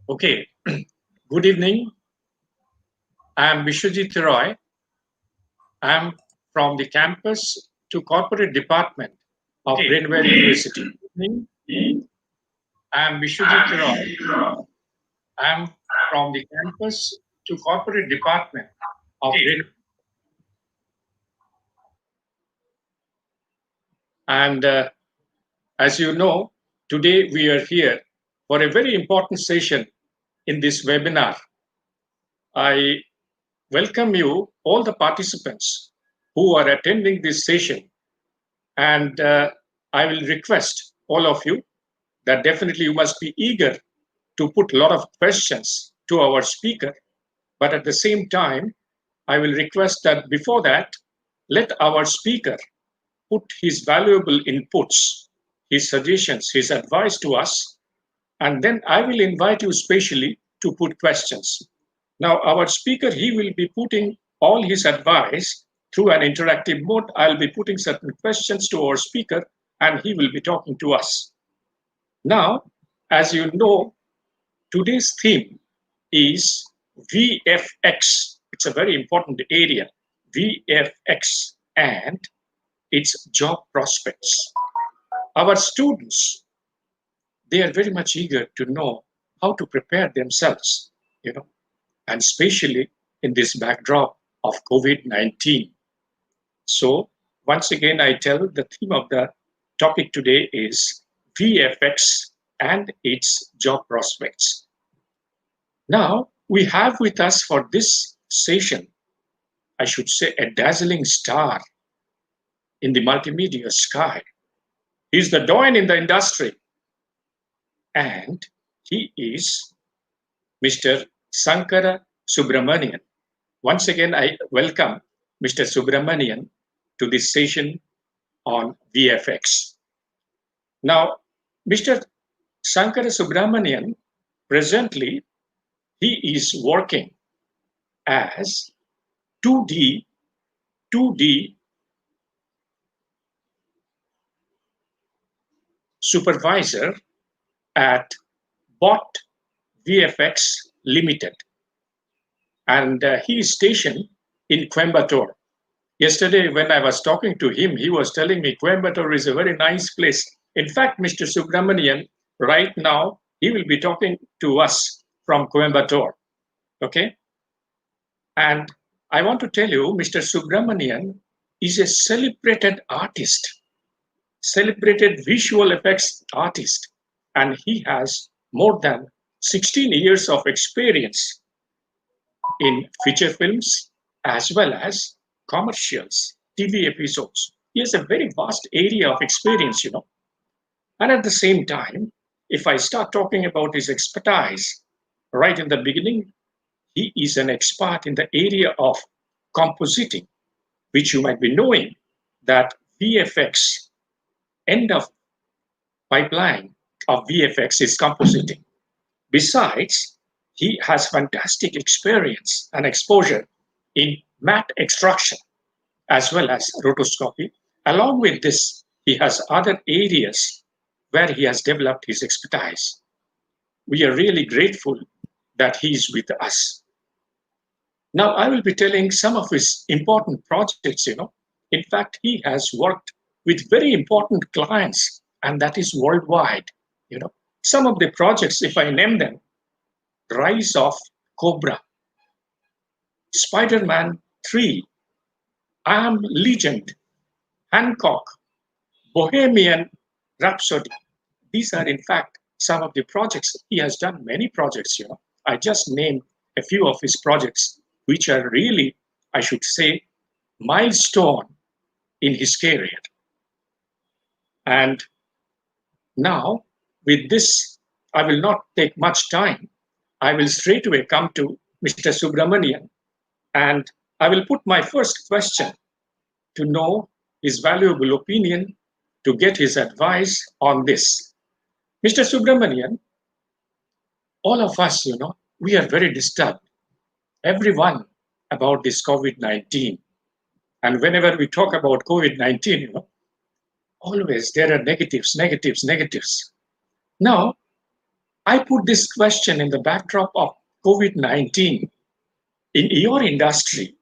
Okay, good evening. I am Vishwajit Roy. I am from the campus to corporate department of Brainware University. I am Vishwajit Roy. I am from the campus to corporate department of Brainware. And as you know, today we are here for a very important session in this webinar. I welcome you, all the participants who are attending this session. And I will request all of you that definitely you must be eager to put a lot of questions to our speaker. But at the same time, I will request that before that, let our speaker put his valuable inputs, his suggestions, his advice to us. And then I will invite you specially to put questions. Now, our speaker, he will be putting all his advice through an interactive mode. I'll be putting certain questions to our speaker, and he will be talking to us. Now, as you know, today's theme is VFX. It's a very important area, VFX, and its job prospects. Our students, they are very much eager to know how to prepare themselves, and especially in this backdrop of COVID-19. So once again, I tell the theme of the topic today is VFX and its job prospects. Now, we have with us for this session, I should say, a dazzling star in the multimedia sky. He's the doyen in the industry, and he is Mr. Sankara Subramanian. Once again, I welcome Mr. Subramanian to this session on VFX. Now, Mr. Sankara Subramanian, presently, he is working as 2D supervisor at BOT VFX Limited. And he is stationed in Coimbatore. Yesterday, when I was talking to him, he was telling me Coimbatore is a very nice place. In fact, Mr. Subramanian, right now, he will be talking to us from Coimbatore. Okay? And I want to tell you, Mr. Subramanian is a celebrated artist, celebrated visual effects artist, and he has more than 16 years of experience in feature films as well as commercials, TV episodes. He has a very vast area of experience, And at the same time, if I start talking about his expertise right in the beginning, he is an expert in the area of compositing, which you might be knowing that VFX, end of pipeline of VFX is compositing. Besides, he has fantastic experience and exposure in matte extraction as well as rotoscopy. Along with this, he has other areas where he has developed his expertise. We are really grateful that he is with us. Now, I will be telling some of his important projects, In fact, he has worked with very important clients, and that is worldwide, Some of the projects, if I name them, Rise of Cobra, Spider-Man 3, I Am Legend, Hancock, Bohemian Rhapsody. These are, in fact, some of the projects. He has done many projects, I just named a few of his projects, which are really, I should say, milestone in his career. And now, with this, I will not take much time. I will straight away come to Mr. Subramanian, and I will put my first question to know his valuable opinion, to get his advice on this. Mr. Subramanian, all of us, we are very disturbed, everyone, about this COVID-19. And whenever we talk about COVID-19, always there are negatives. Now, I put this question in the backdrop of COVID-19. In your industry,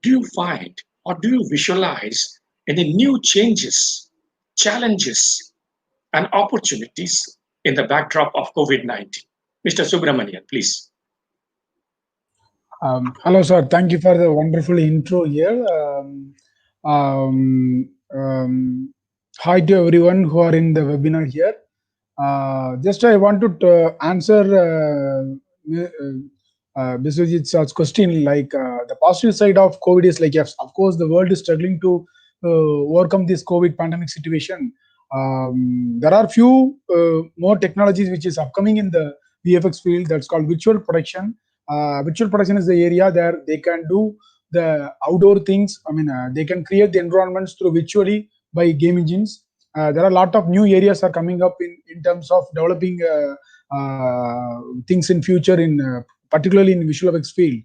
do you find or do you visualize any new changes, challenges, and opportunities in the backdrop of COVID-19? Mr. Subramanian, please. Hello, sir. Thank you for the wonderful intro here. Hi to everyone who are in the webinar here. Just I want to answer Biswajit's question. Like the positive side of COVID is like, yes, of course, the world is struggling to overcome this COVID pandemic situation. There are few more technologies which is upcoming in the VFX field. That's called virtual production. Virtual production is the area where they can do the outdoor things. I mean, they can create the environments through virtually by game engines. There are a lot of new areas are coming up in terms of developing things in future, in particularly in visual effects field.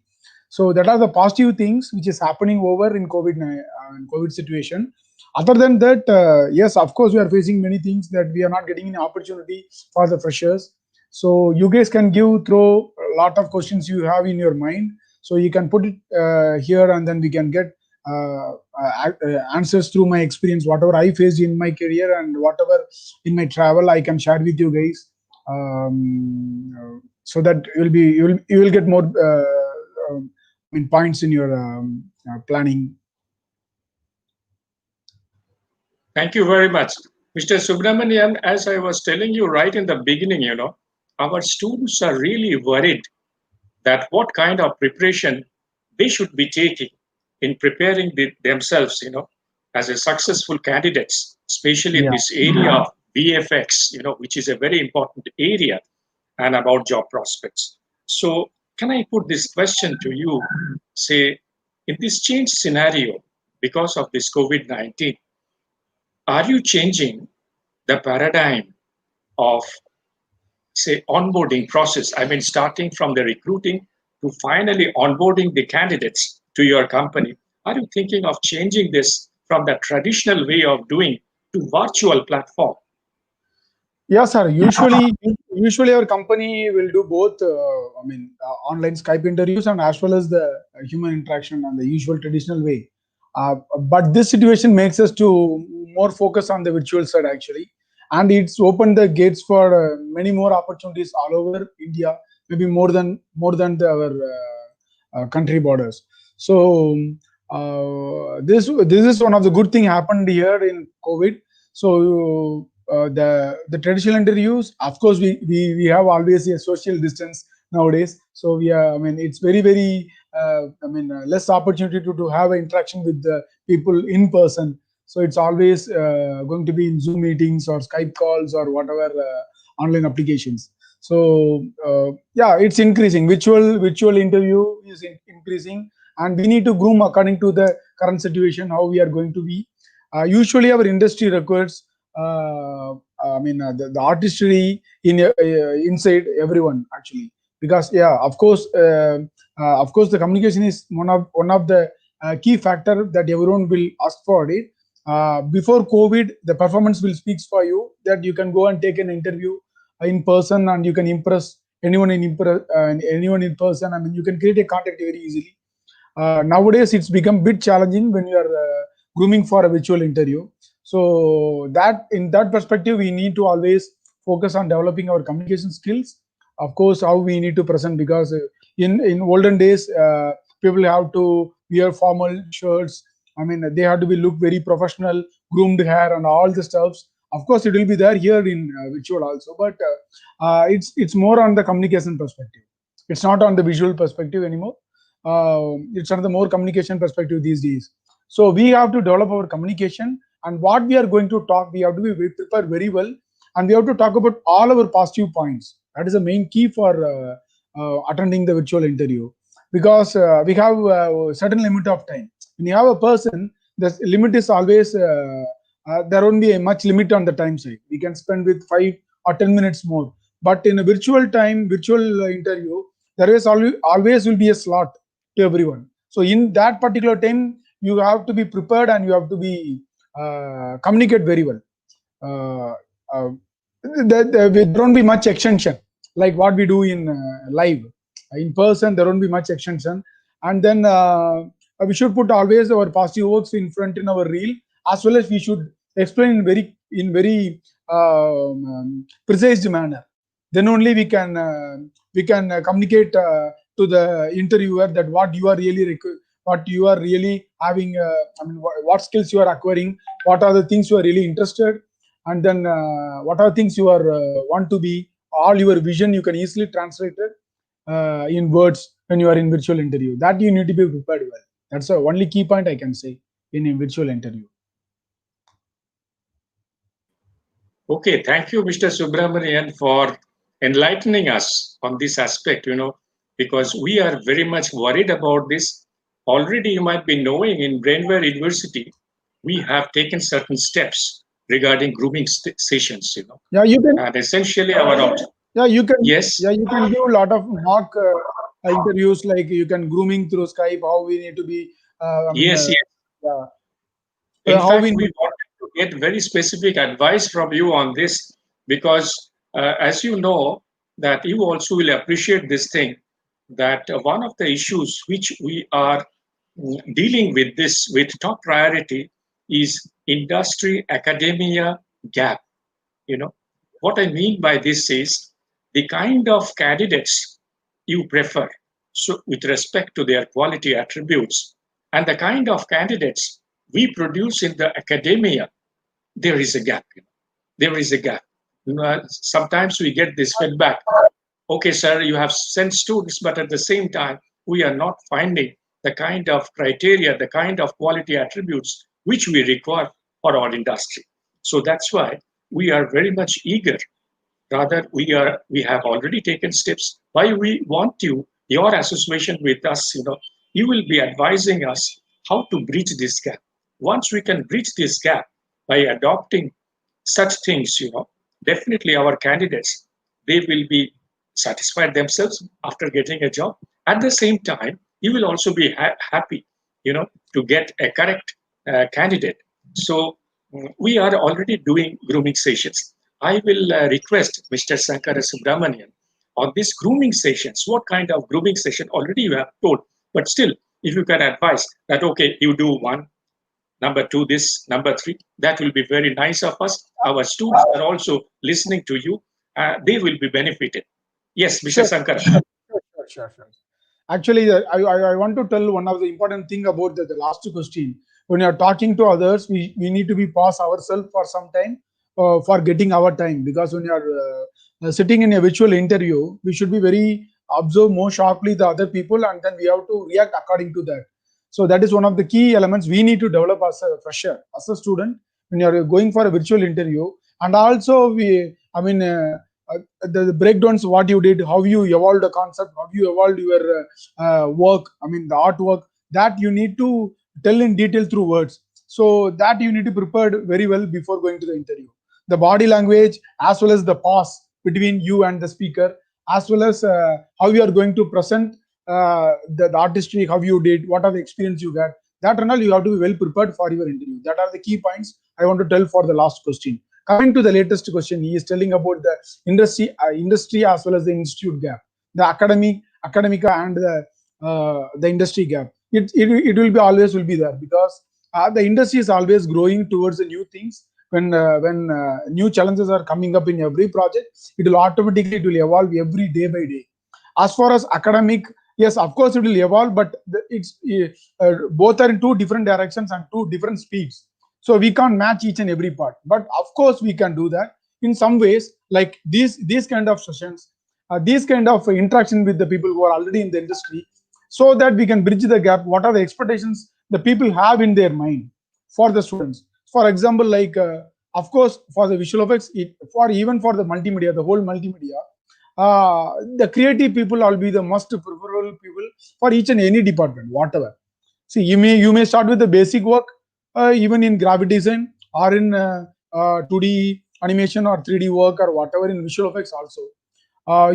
So that are the positive things which is happening over in COVID situation. Other than that, yes, of course, we are facing many things that we are not getting an opportunity for the freshers. So you guys can throw a lot of questions you have in your mind. So you can put it here, and then we can get answers through my experience, whatever I faced in my career and whatever in my travel, I can share with you guys, so that you will get more points in your planning. Thank you very much, Mr. Subramanian. As I was telling you right in the beginning, our students are really worried that what kind of preparation they should be taking in preparing themselves, as a successful candidates, especially in this area of VFX, which is a very important area, and about job prospects. So can I put this question to you? Say, in this change scenario, because of this COVID-19, are you changing the paradigm of, say, onboarding process? I mean, starting from the recruiting to finally onboarding the candidates to your company. Are you thinking of changing this from the traditional way of doing to virtual platform? Yes, sir. Usually our company will do both. Online Skype interviews and as well as the human interaction on the usual traditional way. But this situation makes us to more focus on the virtual side actually, and it's opened the gates for many more opportunities all over India, maybe more than our country borders. So this is one of the good thing happened here in COVID. So the traditional interviews, of course, we have always a social distance nowadays. So it's very less opportunity to have an interaction with the people in person. So it's always going to be in Zoom meetings or Skype calls or whatever online applications. So it's increasing. Virtual interview is increasing, and we need to groom according to the current situation how we are going to be. Usually our industry requires the artistry inside everyone actually, because of course the communication is one of the key factor that everyone will ask for it. Before COVID, the performance will speak for you, that you can go and take an interview in person and you can impress anyone in person. I mean, you can create a contact very easily. Nowadays it's become a bit challenging when you are grooming for a virtual interview. So that in that perspective, we need to always focus on developing our communication skills. Of course, how we need to present, because in olden days, people have to wear formal shirts. I mean, they have to be look very professional, groomed hair and all the stuffs. Of course, it will be there here in virtual also, but it's more on the communication perspective. It's not on the visual perspective anymore. It's on the more communication perspective these days. So we have to develop our communication, and what we are going to talk, we have to be prepared very well, and we have to talk about all our positive points. That is the main key for attending the virtual interview, because we have a certain limit of time. When you have a person, the limit is always there won't be a much limit on the time side. We can spend with 5 or 10 minutes more. But in a virtual interview, there is always will be a slot to everyone. So in that particular time, you have to be prepared and you have to be communicate very well. There won't be much extension. like what we do in live. In person, there won't be much extension, and then we should put always our positive works in front in our reel, as well as we should explain in very precise manner. Then only we can communicate to the interviewer that what you are really what you are really having. I mean, what skills you are acquiring, what are the things you are really interested, and then what are things you are want to be. All your vision you can easily translate it in words when you are in virtual interview. That you need to be prepared well. That's the only key point I can say in a virtual interview. Okay, thank you, Mr. Subramanian, for enlightening us on this aspect, because we are very much worried about this. Already, you might be knowing in Brainware University, we have taken certain steps regarding grooming sessions, Yeah, you can. and essentially our object. Yeah, you can. Yeah, Yes, you can do a lot of mock interviews, like you can grooming through Skype. How we need to be. yes. Yeah, In how we fact, we need. wanted to get very specific advice from you on this because, as you know, that you also will appreciate this thing that one of the issues which we are dealing with this with top priority is industry academia gap. You know what I mean by this is the kind of candidates you prefer, so with respect to their quality attributes, and the kind of candidates we produce in the academia, there is a gap. There is a gap. Sometimes we get this feedback. Okay, sir, you have sent students, but at the same time, we are not finding the kind of criteria, the kind of quality attributes which we require for our industry. So that's why we are very much eager. Rather, we have already taken steps. Why we want your association with us, you will be advising us how to bridge this gap. Once we can bridge this gap by adopting such things, definitely our candidates, they will be satisfied themselves after getting a job. At the same time, you will also be happy, to get a correct candidate. So we are already doing grooming sessions. I will request Mr. Sankara Subramanian on these grooming sessions. What kind of grooming session already you have told, but still, if you can advise that, okay, you do one, number two, this, number three, that will be very nice of us. Our students are also listening to you. They will be benefited. Yes, Mr. Sure, Sankara. sure. Actually, I want to tell one of the important thing about the last question. When you are talking to others, we need to be pause ourselves for some time for getting our time, because when you are sitting in a virtual interview, we should be very observe more sharply the other people, and then we have to react according to that. So that is one of the key elements we need to develop as a fresher, as a student, when you are going for a virtual interview. And also the breakdowns, what you did, how you evolved the concept, how you evolved your work, the artwork, that you need to tell in detail through words. So that you need to prepare very well before going to the interview. The body language, as well as the pause between you and the speaker, as well as how you are going to present the artistry, how you did, what are the experience you got, that and all you have to be well prepared for your interview. That are the key points I want to tell for the last question. Coming to the latest question, he is telling about the industry as well as the institute gap, the academica and the industry gap. It will be always will be there, because the industry is always growing towards the new things. When new challenges are coming up in every project, it will evolve every day by day. As far as academic, yes, of course it will evolve, but it's both are in two different directions and two different speeds. So we can't match each and every part, but of course we can do that in some ways, like these kind of sessions, these kind of interaction with the people who are already in the industry, so that we can bridge the gap. What are the expectations the people have in their mind for the students? For example, like of course for the visual effects, for even for the multimedia, the whole multimedia, the creative people will be the most preferable people for each and any department, whatever. See, you may start with the basic work, even in graphic design or in 2D animation or 3D work or whatever in visual effects also.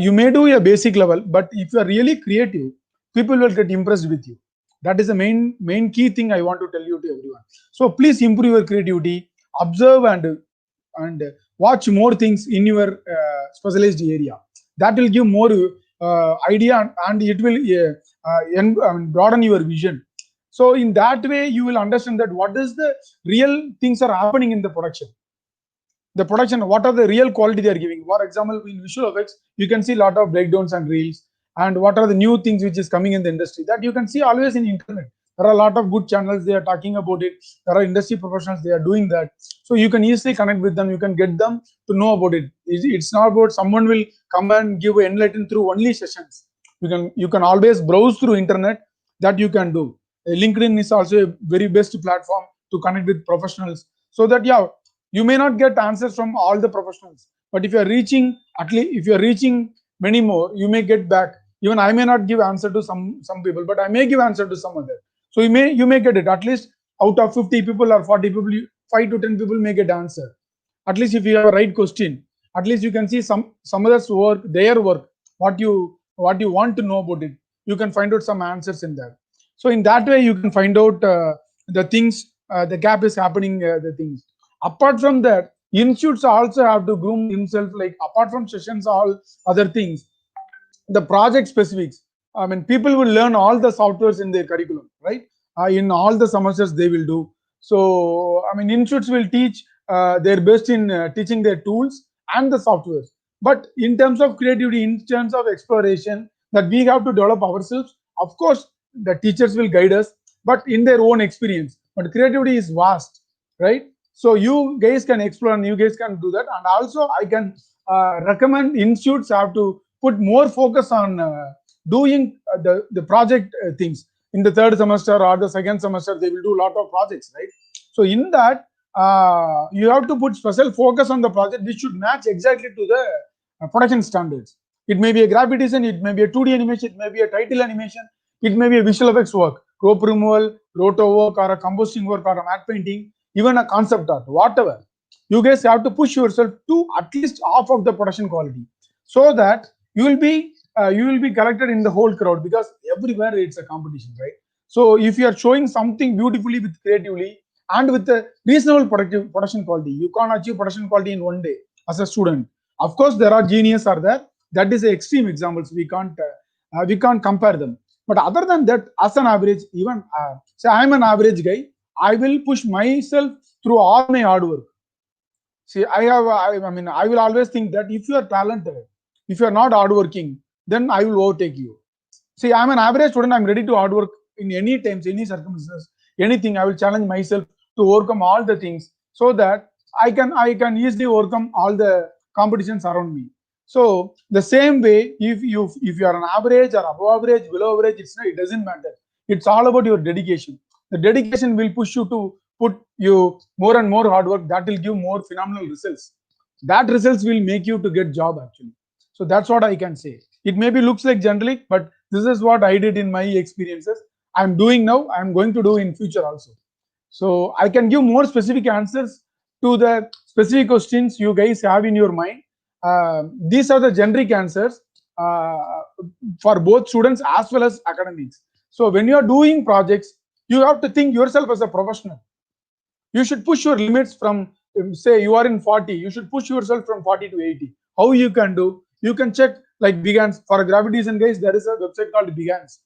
You may do a basic level, but if you are really creative, people will get impressed with you. That is the main key thing I want to tell you to everyone. So please improve your creativity, observe and watch more things in your specialized area. That will give more idea, and it will broaden your vision. So in that way, you will understand that what is the real things are happening in the production. The production, what are the real quality they are giving. For example, in visual effects, you can see a lot of breakdowns and reels, and what are the new things which is coming in the industry, that you can see always in internet. There are a lot of good channels, they are talking about it. There are industry professionals, they are doing that. So you can easily connect with them, you can get them to know about it. It's not about someone will come and give enlighten through only sessions. You can always browse through internet. That you can do. LinkedIn is also a very best platform to connect with professionals, so that yeah, you may not get answers from all the professionals, but if you are reaching, at least if you are reaching many more, you may get back. Even I may not give answer to some people, but I may give answer to some other. So you may get it. At least out of 50 people or 40 people, 5 to 10 people may get answer. At least if you have a right question, at least you can see some others work, their work, what you want to know about it. You can find out some answers in that. So in that way, you can find out the things, the gap is happening, the things. Apart from that, institutes also have to groom himself, like apart from sessions, all other things, the project specifics. I mean, people will learn all the softwares in their curriculum, right? In all the semesters they will do. So I mean, institutes will teach their best in teaching their tools and the softwares. But in terms of creativity, in terms of exploration, that we have to develop ourselves. Of course, the teachers will guide us, but in their own experience. But creativity is vast, right? So you guys can explore and you guys can do that. And also, I can recommend institutes have to put more focus on doing the project things. In the third semester or the second semester, they will do a lot of projects, right? So in that, you have to put special focus on the project which should match exactly to the production standards. It may be a graphic design, it may be a 2D animation, it may be a title animation, it may be a visual effects work, rope removal, roto work, or a composting work, or a matte painting, even a concept art, whatever. You guys have to push yourself to at least half of the production quality, so that you will be collected in the whole crowd, because everywhere it's a competition, right? So if you are showing something beautifully with creatively and with a reasonable production quality, you can't achieve production quality in one day as a student. Of course, there are genius are there. That is the extreme examples. We can't compare them. But other than that, as an average, even say I'm an average guy, I will push myself through all my hard work. See, I will always think that if you are talented, if you are not hardworking, then I will overtake you. See, I'm an average student. I'm ready to hard work in any times, any circumstances, anything. I will challenge myself to overcome all the things, so that I can easily overcome all the competitions around me. So the same way, if you are an average or above average, below average, it doesn't matter. It's all about your dedication. The dedication will push you to put you more and more hard work. That will give more phenomenal results. That results will make you to get job actually. So that's what I can say. It maybe looks like generic, but this is what I did in my experiences. I'm doing now, I'm going to do in future also. So I can give more specific answers to the specific questions you guys have in your mind. These are the generic answers uh, for both students as well as academics. So when you are doing projects, you have to think yourself as a professional. You should push your limits from, say you are in 40, you should push yourself from 40 to 80. How you can do? You can check like Behance. For a graphic design guys, there is a website called Behance.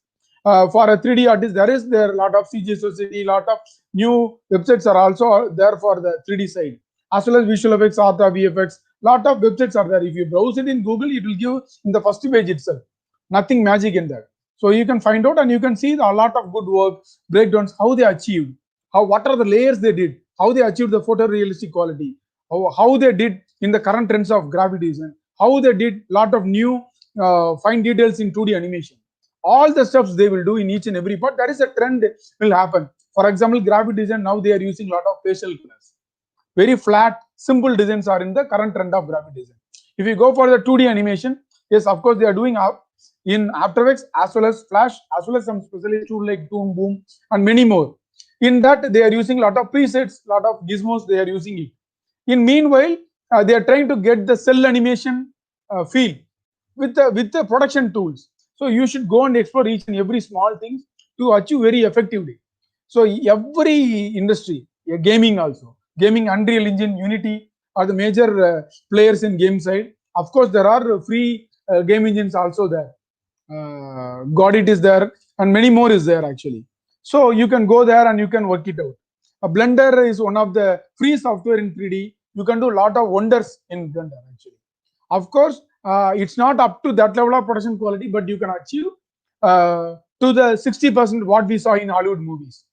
For a 3D artist, there a lot of CG Society, lot of new websites are also there for the 3D side, as well as visual effects, Arta, VFX. Lot of websites are there. If you browse it in Google, it will give in the first page itself. Nothing magic in that. So you can find out and you can see a lot of good work, breakdowns, how they achieved, what are the layers they did, how they achieved the photorealistic quality, how they did in the current trends of graphic design, how they did lot of new fine details in 2D animation. All the steps they will do in each and every part. That is a trend will happen. For example, graphic design, now they are using lot of facial colors. Very flat, simple designs are in the current trend of graphic design. If you go for the 2D animation, yes, of course they are doing in After Effects as well as Flash, as well as some specialist tool like Toon Boom and many more. In that, they are using a lot of presets, lot of gizmos, they are using it. In meanwhile, they are trying to get the cell animation feel with the production tools. So you should go and explore each and every small thing to achieve very effectively. So every industry, gaming also, gaming, Unreal Engine, Unity are the major players in game side. Of course, there are free game engines also there. Godit is there, and many more is there actually. So you can go there and you can work it out. A Blender is one of the free software in 3D. You can do a lot of wonders in Blender actually. Of course, it's not up to that level of production quality, but you can achieve to the 60% what we saw in Hollywood movies,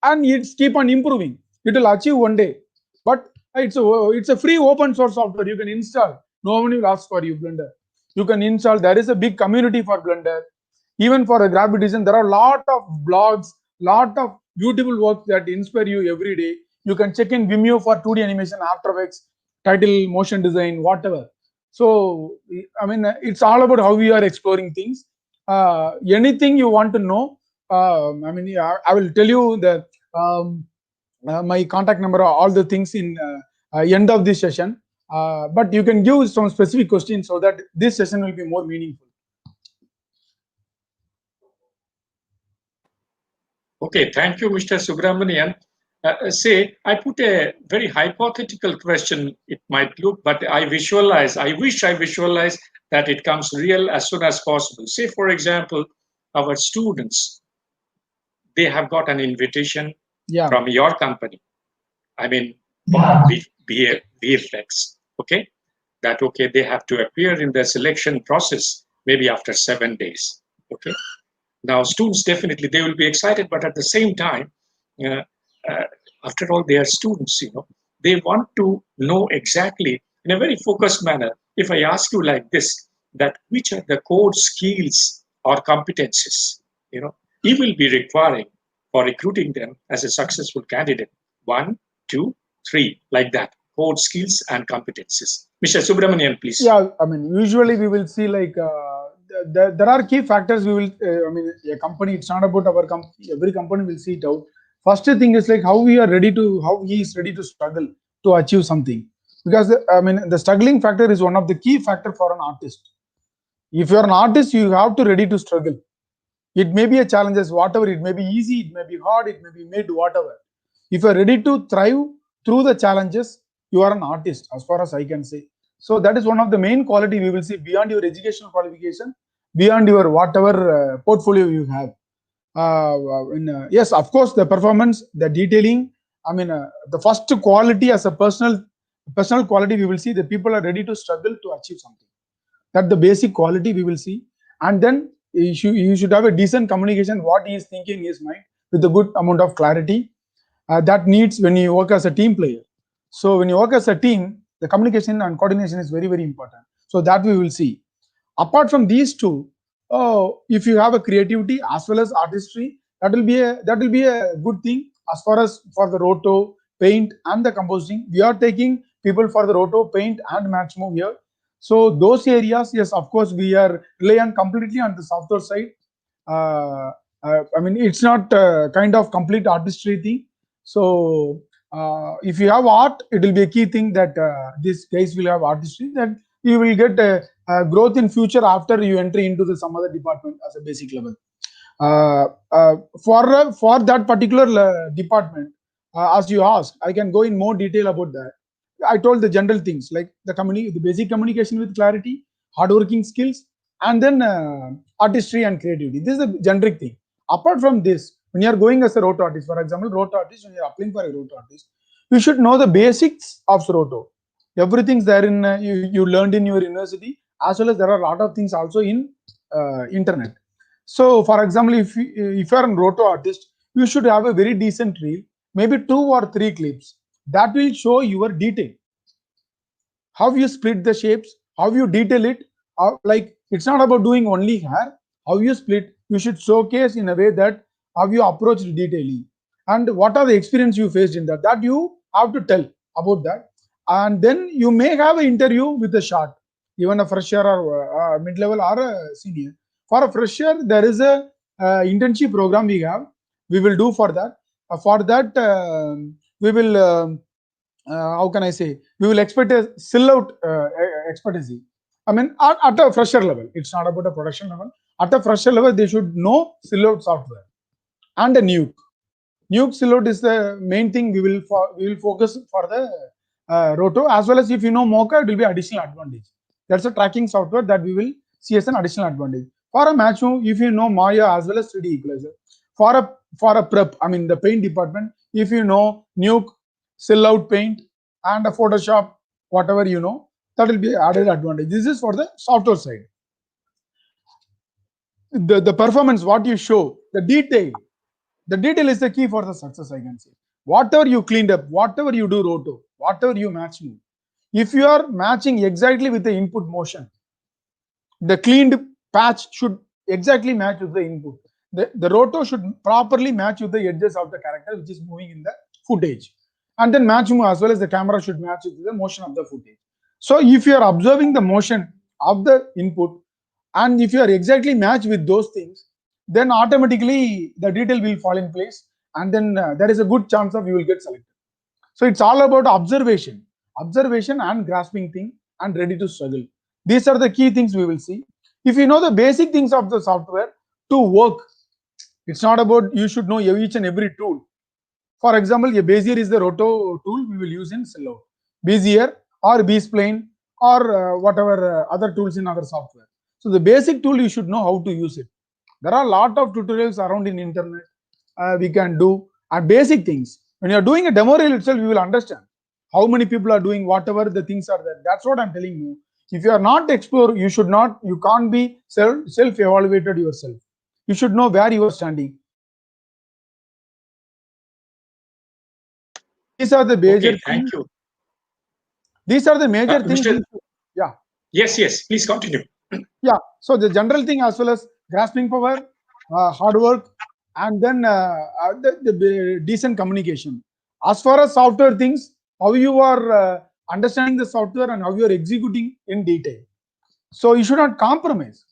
and it's keep on improving. It will achieve one day, but it's a free open source software. You can install. No one will ask for you Blender. You can install. There is a big community for Blender. Even for a graphic design, there are a lot of blogs, lot of beautiful works that inspire you every day. You can check in Vimeo for 2D animation, After Effects, title, motion design, whatever. So, I mean, it's all about how we are exploring things. Anything you want to know, I mean, yeah, I will tell you the my contact number, all the things in end of this session. But you can give some specific questions so that this session will be more meaningful. Okay, thank you, Mr. Subramanian. Say, I put a very hypothetical question, it might look, but I wish I visualize that it comes real as soon as possible. Say, for example, our students, they have got an invitation from your company. I mean, VFX, okay? That, okay, they have to appear in the selection process, maybe after 7 days, okay? Now, students definitely, they will be excited, but at the same time, after all, they are students, you know. They want to know exactly, in a very focused manner, if I ask you like this, that which are the core skills or competencies, you know, you will be requiring for recruiting them as a successful candidate. 1, 2, 3, like that. Core skills and competencies. Mr. Subramanian, please. Yeah, I mean, usually we will see like there are key factors. We will, I mean, a company. It's not about our company. Every company will see it out. First thing is like how he is ready to struggle to achieve something. Because I mean, the struggling factor is one of the key factor for an artist. If you are an artist, you have to ready to struggle. It may be a challenges, whatever. It may be easy, it may be hard, it may be mid, whatever. If you are ready to thrive through the challenges, you are an artist, as far as I can say. So that is one of the main quality we will see beyond your educational qualification, beyond your whatever portfolio you have. Yes, of course, the performance, the detailing. I mean, the first quality as a personal quality, we will see that people are ready to struggle to achieve something. That the basic quality we will see, and then you should have a decent communication. What he is thinking in his mind with a good amount of clarity. That needs when you work as a team player. So when you work as a team, the communication and coordination is very, very important. So that we will see. Apart from these two, if you have a creativity as well as artistry, that will be a good thing as far as for the roto, paint, and the compositing. We are taking people for the roto, paint, and match move here. So those areas, yes, of course, we are relying completely on the software side. I mean, it's not kind of complete artistry thing. So if you have art, it will be a key thing that these guys will have artistry, that you will get growth in future after you enter into some other department as a basic level. For that particular department, as you asked, I can go in more detail about that. I told the general things like the basic communication with clarity, hardworking skills, and then artistry and creativity. This is a generic thing. Apart from this, when you are going as a roto artist, for example, roto artist, when you are applying for a roto artist, you should know the basics of roto. Everything's there in you learned in your university, as well as there are a lot of things also in internet. So, for example, if you are a roto artist, you should have a very decent reel, maybe 2 or 3 clips that will show your detail. How you split the shapes, how you detail it. Like it's not about doing only hair. How you split, you should showcase in a way that how you approach detailing and what are the experience you faced in that. That you have to tell about that, and then you may have an interview with a short, even a fresher or mid-level or a senior. For a fresher, there is a internship program we will do for that. For that, we will how can I say, we will expect a silhouette expertise. I mean, at a fresher level, it's not about a production level. At a fresher level, they should know silhouette software and a nuke. Nuke silhouette is the main thing we will focus for the roto, as well as if you know Mocha, it will be additional advantage. That's a tracking software that we will see as an additional advantage. For a match move, if you know Maya as well as 3D equalizer. For a prep, I mean the paint department, if you know Nuke, Sillout Paint, and a Photoshop, whatever you know, that will be added advantage. This is for the software side. The performance, what you show, the detail is the key for the success, I can say. Whatever you cleaned up, whatever you do roto, whatever you match move, if you are matching exactly with the input motion, the cleaned patch should exactly match with the input. The roto should properly match with the edges of the character which is moving in the footage. And then match move as well as the camera should match with the motion of the footage. So if you are observing the motion of the input, and if you are exactly matched with those things, then automatically the detail will fall in place, and then there is a good chance of you will get selected. So it's all about observation and grasping thing and ready to struggle. These are the key things we will see. If you know the basic things of the software to work, it's not about you should know each and every tool. For example, a Bezier is the roto tool we will use in Cello. Bezier or B-Spline or whatever other tools in other software. So the basic tool you should know how to use it. There are a lot of tutorials around in internet we can do, and basic things. When you are doing a demo reel itself, you will understand how many people are doing whatever the things are there. That's what I'm telling you. If you are not explorer, you can't be self-evaluated yourself. You should know where you are standing. These are the major Okay, thank things. you. These are the major things. Mr. Yeah. Yes, please continue. Yeah. So the general thing as well as grasping power, hard work, and then the decent communication. As far as software things, how you are understanding the software and how you are executing in detail. So you should not compromise.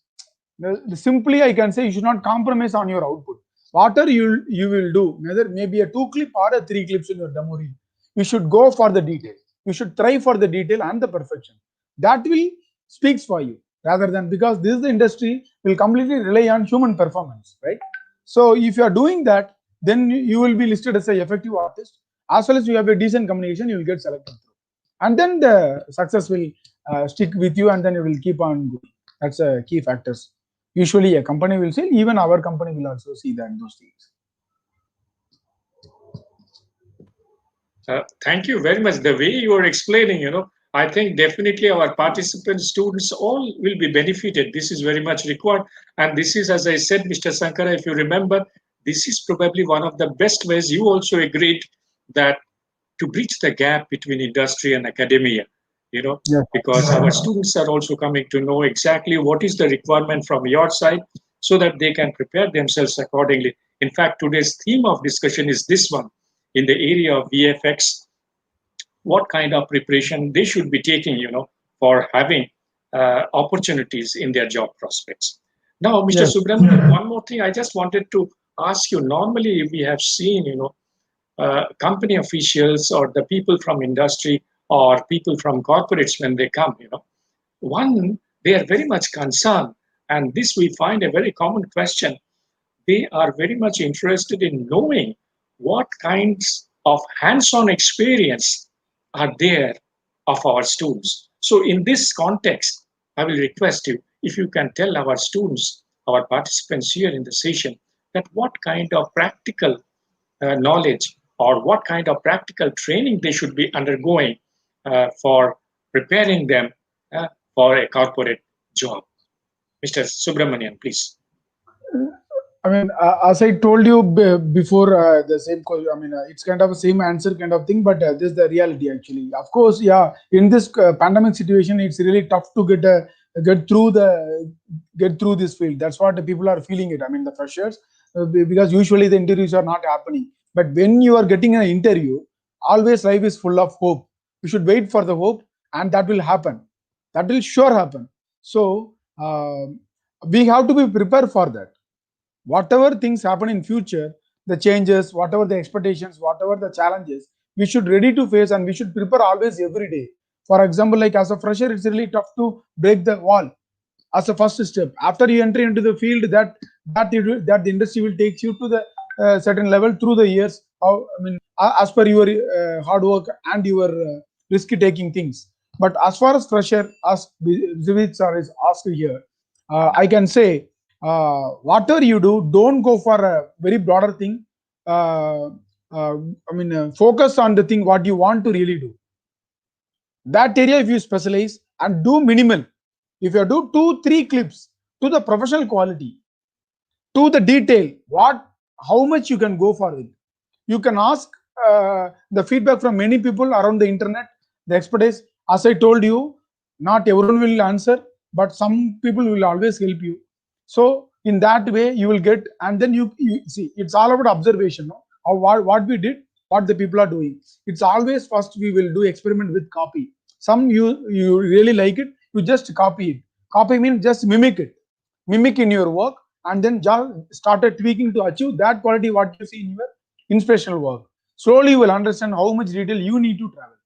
Simply, I can say you should not compromise on your output. Whatever you will do, whether maybe a 2 clip or a 3 clips in your demo reel, you should go for the detail. You should try for the detail and the perfection. That will speaks for you, rather than, because this is the industry will completely rely on human performance, right? So if you are doing that, then you will be listed as an effective artist. As well as you have a decent communication, you will get selected through, and then the success will stick with you, and then you will keep on going. That's a key factors. Usually a company will say, even our company will also see that those things. Thank you very much. The way you are explaining, I think definitely our participants, students, all will be benefited. This is very much required. And this is, as I said, Mr. Sankara, if you remember, this is probably one of the best ways. You also agreed that to bridge the gap between industry and academia, Yeah. because our students are also coming to know exactly what is the requirement from your side so that they can prepare themselves accordingly. In fact, today's theme of discussion is this one, in the area of VFX, what kind of preparation they should be taking, for having opportunities in their job prospects. Now, Mr. Yes. Subramanian, one more thing I just wanted to ask you. Normally, we have seen, company officials or the people from industry or people from corporates, when they come, one, they are very much concerned, and this we find a very common question. They are very much interested in knowing what kinds of hands-on experience are there of our students. So in this context, I will request you, if you can tell our students, our participants here in the session, that what kind of practical knowledge or what kind of practical training they should be undergoing for preparing them for a corporate job. Mr. Subramanian, please. I mean, as I told you before, the same question. I mean, it's kind of a same answer kind of thing, but this is the reality actually. Of course, yeah. In this pandemic situation, it's really tough to get through this field. That's what the people are feeling it. I mean, the freshers, because usually the interviews are not happening. But when you are getting an interview, always life is full of hope. You should wait for the hope, and that will happen. That will sure happen. So we have to be prepared for that. Whatever things happen in future, the changes, whatever the expectations, whatever the challenges, we should ready to face, and we should prepare always every day. For example, like as a fresher, it's really tough to break the wall as a first step. After you enter into the field, that the industry will take you to the certain level through the years. How, I mean, as per your hard work and your risk taking things. But as far as fresher, as Zivit sir is asked here, I can say, whatever you do, don't go for a very broader thing. Uh, focus on the thing what you want to really do. That area, if you specialize and do minimal, if you do 2-3 clips to the professional quality, to the detail, how much you can go for it. You can ask the feedback from many people around the internet, the expertise. As I told you, not everyone will answer, but some people will always help you. So in that way, you will get, and then you see, it's all about observation, no? Of what we did, what the people are doing. It's always first we will do experiment with copy. Some you really like it, you just copy it. Copy means just mimic in your work, and then just started tweaking to achieve that quality what you see in your inspirational work. Slowly you will understand how much detail you need to travel,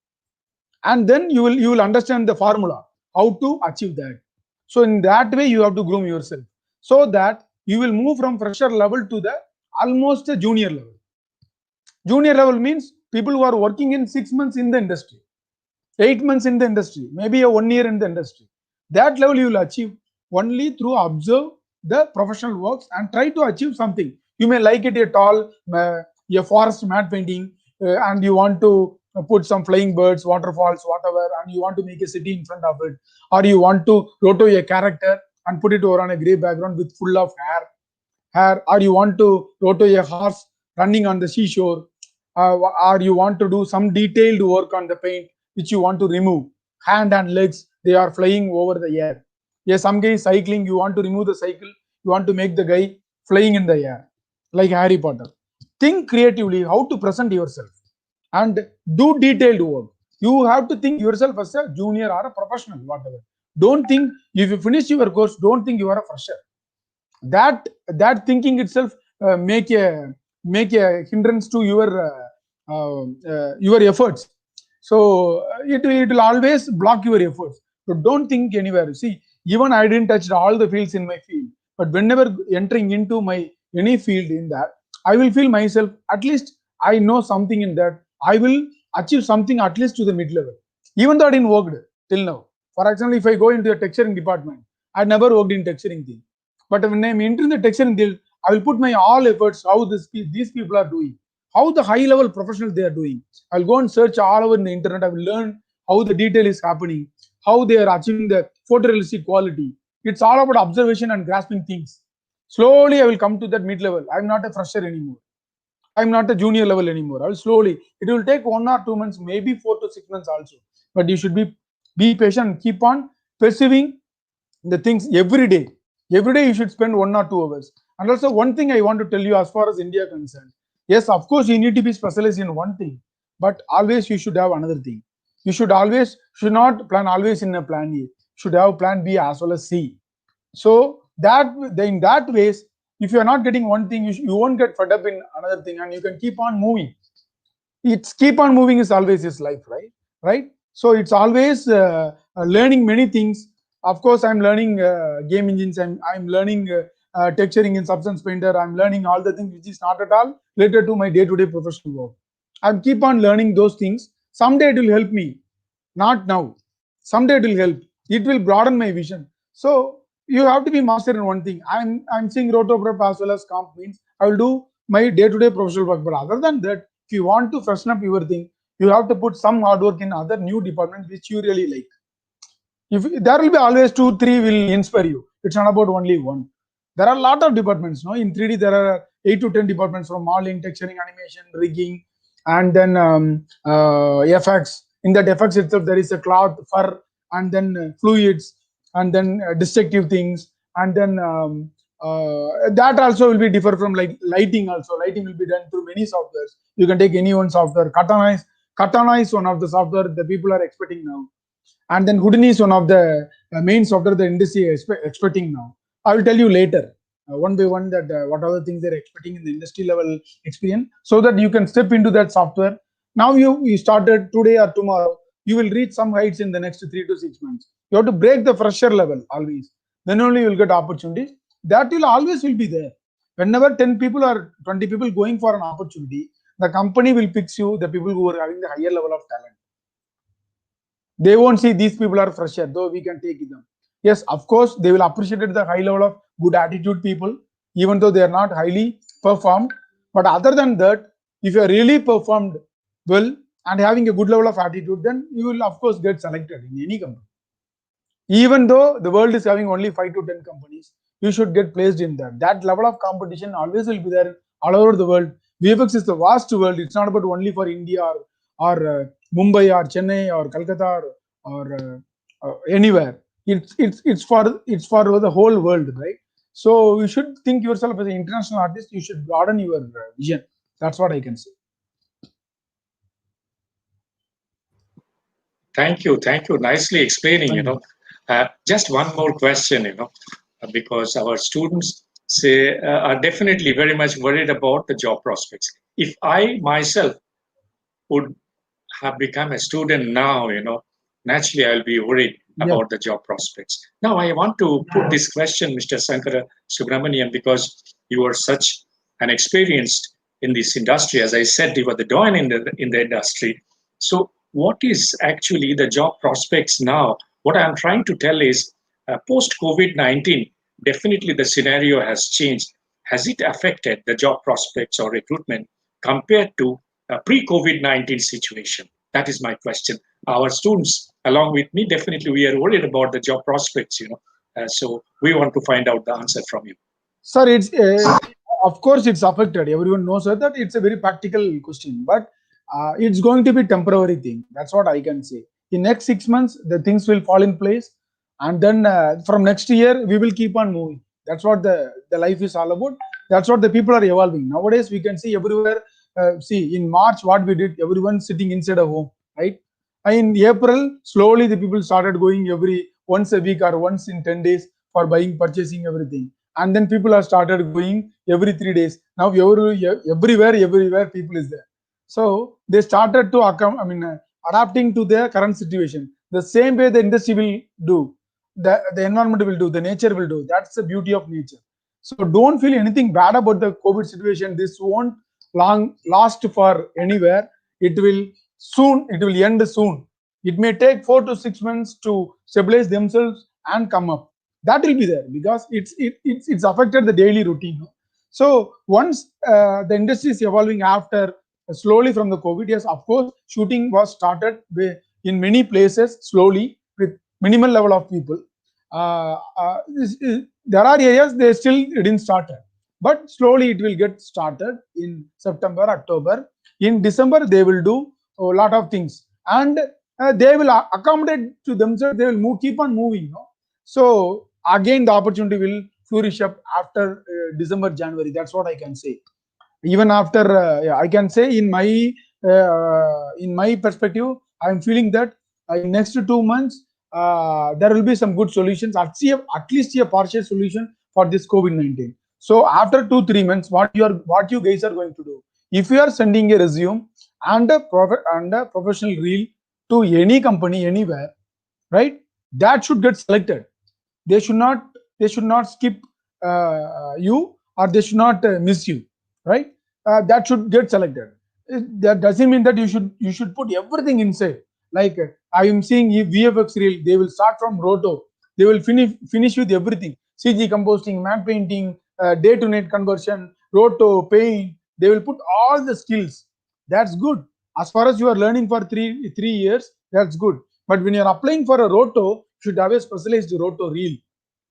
and then you will understand the formula how to achieve that. So in that way you have to groom yourself, so that you will move from fresher level to the almost a junior level. Junior level means people who are working in 6 months in the industry, 8 months in the industry, maybe a 1 year in the industry. That level you will achieve only through observe the professional works and try to achieve something. You may like it a tall, a forest matte painting, and you want to put some flying birds, waterfalls, whatever, and you want to make a city in front of it, or you want to roto a character and put it over on a gray background with full of hair, or you want to roto a horse running on the seashore, or you want to do some detailed work on the paint which you want to remove. Hand and legs, they are flying over the air. Yeah, some guy is cycling, you want to remove the cycle, you want to make the guy flying in the air like Harry Potter. Think creatively how to present yourself and do detailed work. You have to think yourself as a junior or a professional, whatever. Don't think, if you finish your course, don't think you are a fresher. That thinking itself make a hindrance to your efforts. So it will always block your efforts. So don't think anywhere. See, even I didn't touch all the fields in my field, but whenever entering into my any field in that, I will feel myself, at least I know something in that, I will achieve something at least to the mid level, even though I didn't work till now. For example, if I go into a texturing department, I never worked in texturing thing, but when I'm entering the texturing field, I will put my all efforts how these people are doing, how the high level professionals they are doing. I'll go and search all over in the internet. I will learn how the detail is happening, how they are achieving the photorealistic quality. It's all about observation and grasping things. Slowly, I will come to that mid level. I'm not a fresher anymore. I'm not a junior level anymore. I will slowly. It will take 1 or 2 months, maybe 4 to 6 months also. But you should be patient. Keep on perceiving the things every day. Every day you should spend 1 or 2 hours. And also one thing I want to tell you as far as India concerned. Yes, of course you need to be specialized in one thing, but always you should have another thing. You should not plan always in a plan A. Should have plan B as well as C. So that in that ways, if you are not getting one thing, you won't get fed up in another thing, and you can keep on moving. It's keep on moving is always his life, right? So it's always learning many things. Of course, I'm learning game engines, I'm learning texturing in Substance Painter, I'm learning all the things which is not at all related to my day-to-day professional work. I keep on learning those things. Someday it will help me, not now. Someday it will help. It will broaden my vision. So you have to be master in one thing. I'm seeing rotoprep as well as comp means I will do my day-to-day professional work. But other than that, if you want to freshen up your thing, you have to put some hard work in other new departments which you really like. If there will be always 2 3 will inspire you. It's not about only one. There are a lot of departments. No, in 3D there are 8 to 10 departments, from modeling, texturing, animation, rigging, and then FX. In that FX itself, there is a cloth, fur, and then fluids, and then destructive things, and then that also will be differ from like lighting. Also, lighting will be done through many softwares. You can take any one software. Katana is one of the software the people are expecting now, and then Houdini is one of the main software the industry is expecting now. I will tell you later, one by one, that what are the things they're expecting in the industry level experience, so that you can step into that software. Now you started today or tomorrow, you will reach some heights in the next 3 to 6 months. You have to break the fresher level always. Then only you will get opportunities. That will always will be there. Whenever 10 people or 20 people going for an opportunity, the company will pick you the people who are having the higher level of talent. They won't see these people are fresher, though we can take them. Yes, of course, they will appreciate the high level of good attitude people, even though they are not highly performed. But other than that, if you are really performed well and having a good level of attitude, then you will of course get selected in any company. Even though the world is having only 5 to 10 companies, you should get placed in that. That level of competition always will be there all over the world. VFX is the vast world. It's not about only for India or Mumbai or Chennai or Calcutta or anywhere. It's for the whole world, right? So you should think yourself as an international artist. You should broaden your vision. That's what I can say. Thank you. Thank you. Nicely explaining, Thank you. Just one more question, because our students are definitely very much worried about the job prospects. If I myself would have become a student now, naturally I'll be worried Yeah. about the job prospects. Now I want to put this question, Mr. Sankara Subramanian, because you are such an experienced in this industry. As I said, you are the doyen in the industry. So what is actually the job prospects now? What I'm trying to tell is post COVID-19, definitely the scenario has changed. Has it affected the job prospects or recruitment compared to a pre-COVID-19 situation? That is my question. Our students, along with me, definitely we are worried about the job prospects, so we want to find out the answer from you. Sir, it's of course it's affected. Everyone knows that it's a very practical question, but it's going to be temporary thing. That's what I can say. In next 6 months, the things will fall in place, and then from next year we will keep on moving. That's what the life is all about. That's what the people are evolving nowadays. We can see everywhere. See in March what we did. Everyone sitting inside a home, right? In April, slowly the people started going every once a week or once in 10 days for buying, purchasing everything, and then people have started going every 3 days. Now everywhere people is there. So they started to adapting to their current situation. The same way the industry will do, the environment will do, the nature will do. That's the beauty of nature. So don't feel anything bad about the COVID situation. This won't long last for anywhere. It will soon. It will end soon. It may take 4 to 6 months to stabilize themselves and come up. That will be there because it's affected the daily routine. So once the industry is evolving after slowly from the COVID, yes, of course, shooting was started in many places slowly with minimal level of people. There are areas they still didn't start, but slowly it will get started in September, October. In December, they will do a lot of things, and they will accommodate to themselves. They will keep on moving. So again, the opportunity will flourish up after December, January. That's what I can say. Even after, I can say in my perspective, I am feeling that in next 2 months there will be some good solutions. At least a partial solution for this COVID-19. So after 2-3 months, what you guys are going to do? If you are sending a resume and a professional reel to any company anywhere, right? That should get selected. They should not skip you, or they should not miss you, right? That should get selected. That doesn't mean that you should put everything inside. Like I am seeing VFX reel, they will start from roto, they will finish with everything: CG composting, matte painting, day to night conversion, roto, paint. They will put all the skills. That's good. As far as you are learning for three years, that's good. But when you are applying for a roto, you should have a specialized roto reel.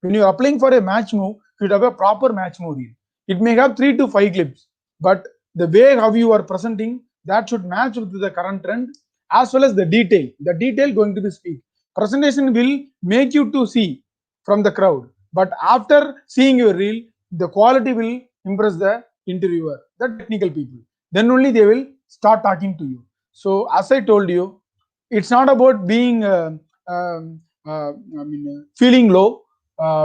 When you are applying for a match move, you should have a proper match move reel. It may have 3 to 5 clips, but the way how you are presenting, that should match with the current trend, as well as the detail. The detail going to be speak. Presentation will make you to see from the crowd, but after seeing your reel, the quality will impress the interviewer, the technical people. Then only they will start talking to you. So as I told you, it's not about being feeling low.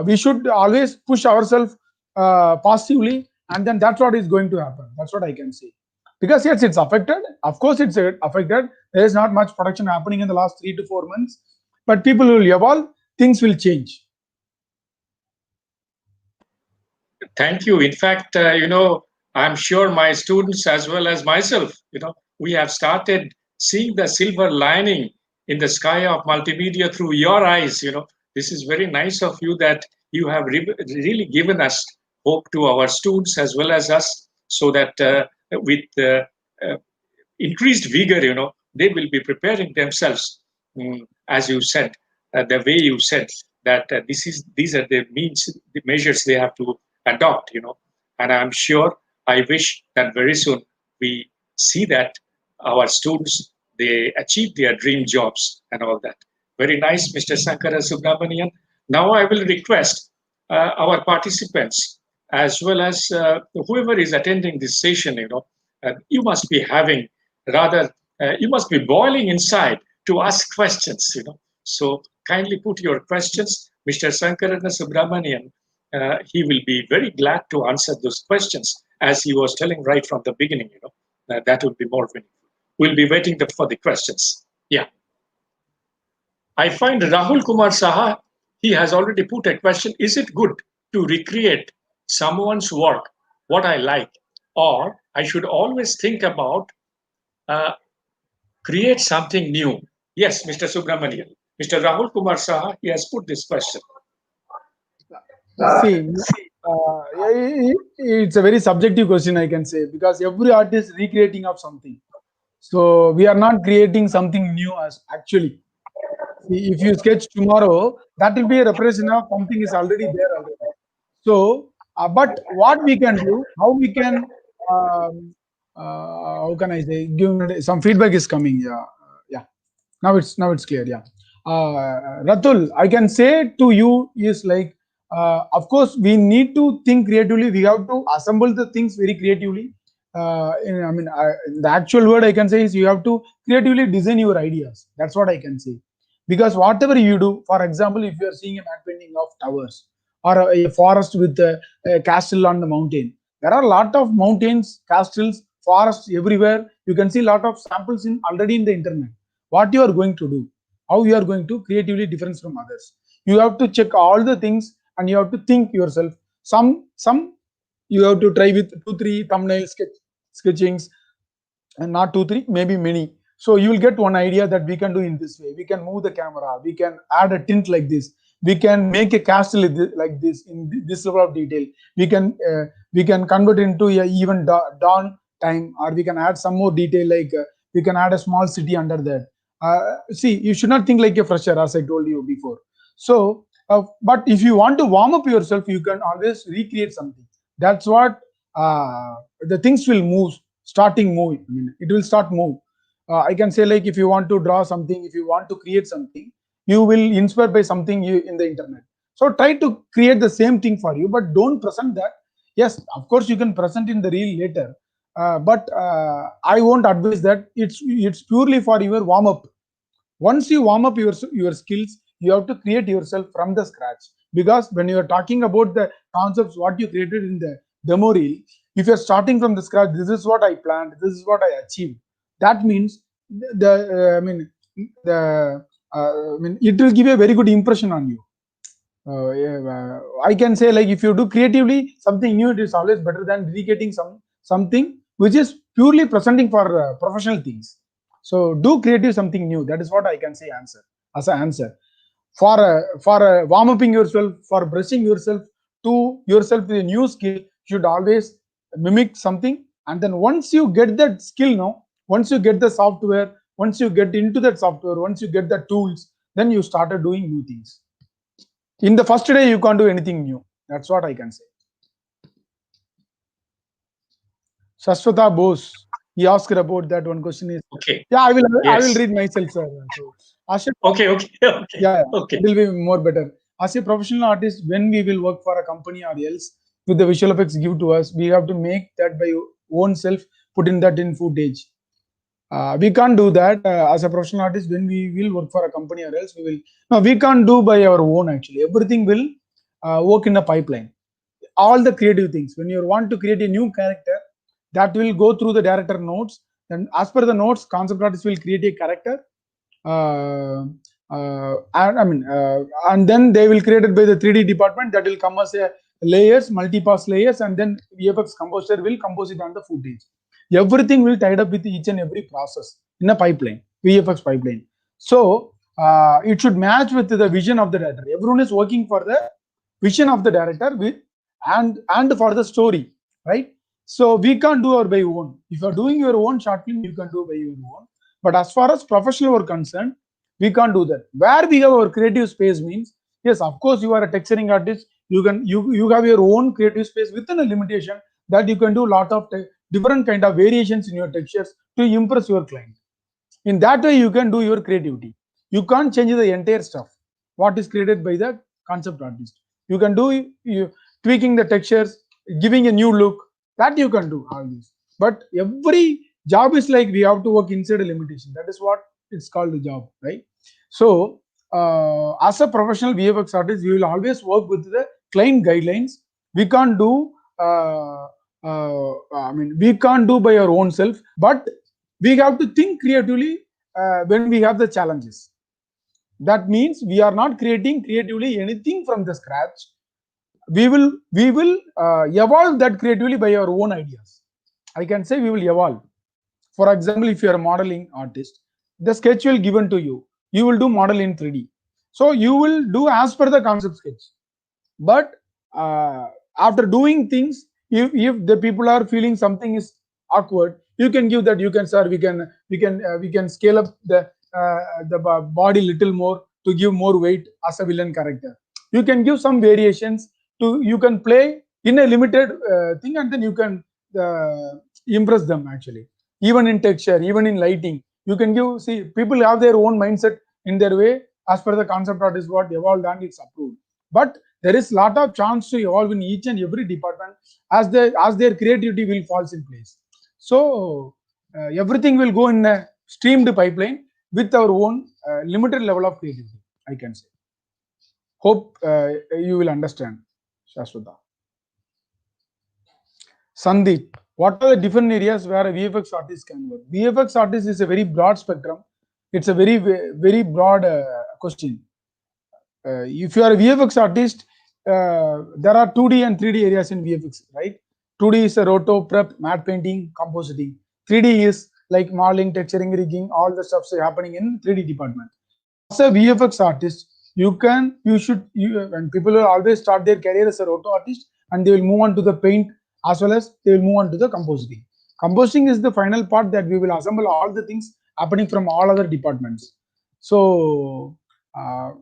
We should always push ourselves positively, and then that's what is going to happen. That's what I can say. Because yes, it's affected. Of course, it's affected. There is not much production happening in the last 3 to 4 months, but people will evolve. Things will change. Thank you. In fact, I'm sure my students as well as myself, we have started seeing the silver lining in the sky of multimedia through your eyes. This is very nice of you that you have really given us hope to our students as well as us, so that with uh, increased vigor, they will be preparing themselves, as you said, the way you said that these are the means, the measures they have to adopt, and I'm sure, I wish that very soon we see that our students, they achieve their dream jobs and all that. Very nice, Mr. Sankara Subramanian. Now I will request our participants as well as whoever is attending this session, you must be having rather, you must be boiling inside to ask questions, So kindly put your questions. Mr. Sankara Subramanian, he will be very glad to answer those questions, as he was telling right from the beginning, that would be more meaningful. We'll be waiting for the questions. Yeah. I find Rahul Kumar Saha, he has already put a question. Is it good to recreate someone's work, what I like, or I should always think about uh, create something new? Yes, Mr. Subramanian. Mr. Rahul Kumar Saha, he has put this question. See, it's a very subjective question, I can say, because every artist is recreating of something. So we are not creating something new as actually. See, if you sketch tomorrow, that will be a representation of something is already there already. So, but what we can do, how we can, how can I say, give some feedback is coming. Yeah, yeah. Now it's clear. Yeah. Ratul, I can say to you is like, of course, we need to think creatively. We have to assemble the things very creatively. The actual word I can say is you have to creatively design your ideas. That's what I can say. Because whatever you do, for example, if you are seeing a map painting of towers or a forest with a castle on the mountain, there are a lot of mountains, castles, forests everywhere. You can see a lot of samples in already in the internet. What you are going to do, how you are going to creatively different from others, you have to check all the things and you have to think yourself. Some you have to try with 2 3 thumbnail sketchings, and not 2 3, maybe many. So you will get one idea that we can do in this way. We can move the camera, we can add a tint like this, we can make a castle like this in this level of detail. We can convert into a even dawn time, or we can add some more detail, like we can add a small city under that. See, you should not think like a fresher, as I told you before. So but if you want to warm up yourself, you can always recreate something. That's what the things will move, starting move. I mean, it will start move. I can say, like, if you want to draw something, if you want to create something, you will inspired by something you in the internet. So try to create the same thing for you, but don't present that. Yes, of course you can present in the reel later, but I won't advise that. It's purely for your warm up. Once you warm up your skills, you have to create yourself from the scratch. Because when you are talking about the concepts what you created in the demo reel, if you're starting from the scratch, this is what I planned, this is what I achieved, that means the it will give a very good impression on you. I can say, like, if you do creatively something new, it is always better than recreating something which is purely presenting for professional things. So do creative something new. That is what I can say as an answer. For warm upping yourself, for brushing yourself to yourself with a new skill, you should always mimic something. And then once you get that skill, once you get the software, once you get into that software, once you get the tools, then you started doing new things. In the first day, you can't do anything new. That's what I can say. Shashwata Bose, he asked about that. One question is, okay. Yeah, I will Yes. read myself, sir. So, Okay. yeah, Okay. it will be more better. As a professional artist, when we will work for a company or else with the visual effects give to us, we have to make that by own self, put in that in footage. We can't do that as a professional artist. When we will work for a company or else, we can't do by our own. Actually, everything will work in a pipeline. All the creative things. When you want to create a new character, that will go through the director notes. Then, as per the notes, concept artist will create a character. And then they will create it by the 3D department. That will come as a layers, multi-pass layers, and then VFX composer will compose it on the footage. Everything will tied up with each and every process in a pipeline, VFX pipeline. So it should match with the vision of the director. Everyone is working for the vision of the director with and for the story, right? So we can't do our by own. If you're doing your own short film, you can do by your own. But as far as professional work concerned, we can't do that. Where we have our creative space means, yes, of course, you are a texturing artist. You have your own creative space within a limitation that you can do a lot of different kind of variations in your textures to impress your client. In that way, you can do your creativity. You can't change the entire stuff what is created by the concept artist. You can do tweaking the textures, giving a new look, that you can do all this. But every job is like we have to work inside a limitation. That is what it's called the job, right? So as a professional VFX artist, we will always work with the client guidelines. We can't do we can't do by our own self, but we have to think creatively when we have the challenges. That means we are not creating creatively anything from the scratch. We will evolve that creatively by our own ideas. I can say we will evolve. For example, if you are a modeling artist, the sketch will given to you. You will do model in 3D. So you will do as per the concept sketch. But after doing things, if the people are feeling something is awkward, you can give that. You can, sir, we can scale up the body little more to give more weight as a villain character. You can give some variations to, you can play in a limited thing, and then you can impress them actually. Even in texture, even in lighting, you can give. See, people have their own mindset in their way as per the concept art is what evolved and it's approved. But there is lot of chance to evolve in each and every department as their creativity will falls in place. So everything will go in a streamed pipeline with our own limited level of creativity, I can say. Hope you will understand, Shashwata. Sandeep, what are the different areas where a VFX artist can work? VFX artist is a very broad spectrum. It's a very broad question. If you are a VFX artist, there are 2D and 3D areas in VFX, right? 2D is a roto, prep, matte painting, compositing. 3D is like modeling, texturing, rigging, all the stuff happening in 3D department. As a VFX artist, when people will always start their career as a roto artist, and they will move on to the paint, as well as they will move on to the compositing. Compositing is the final part that we will assemble all the things happening from all other departments. So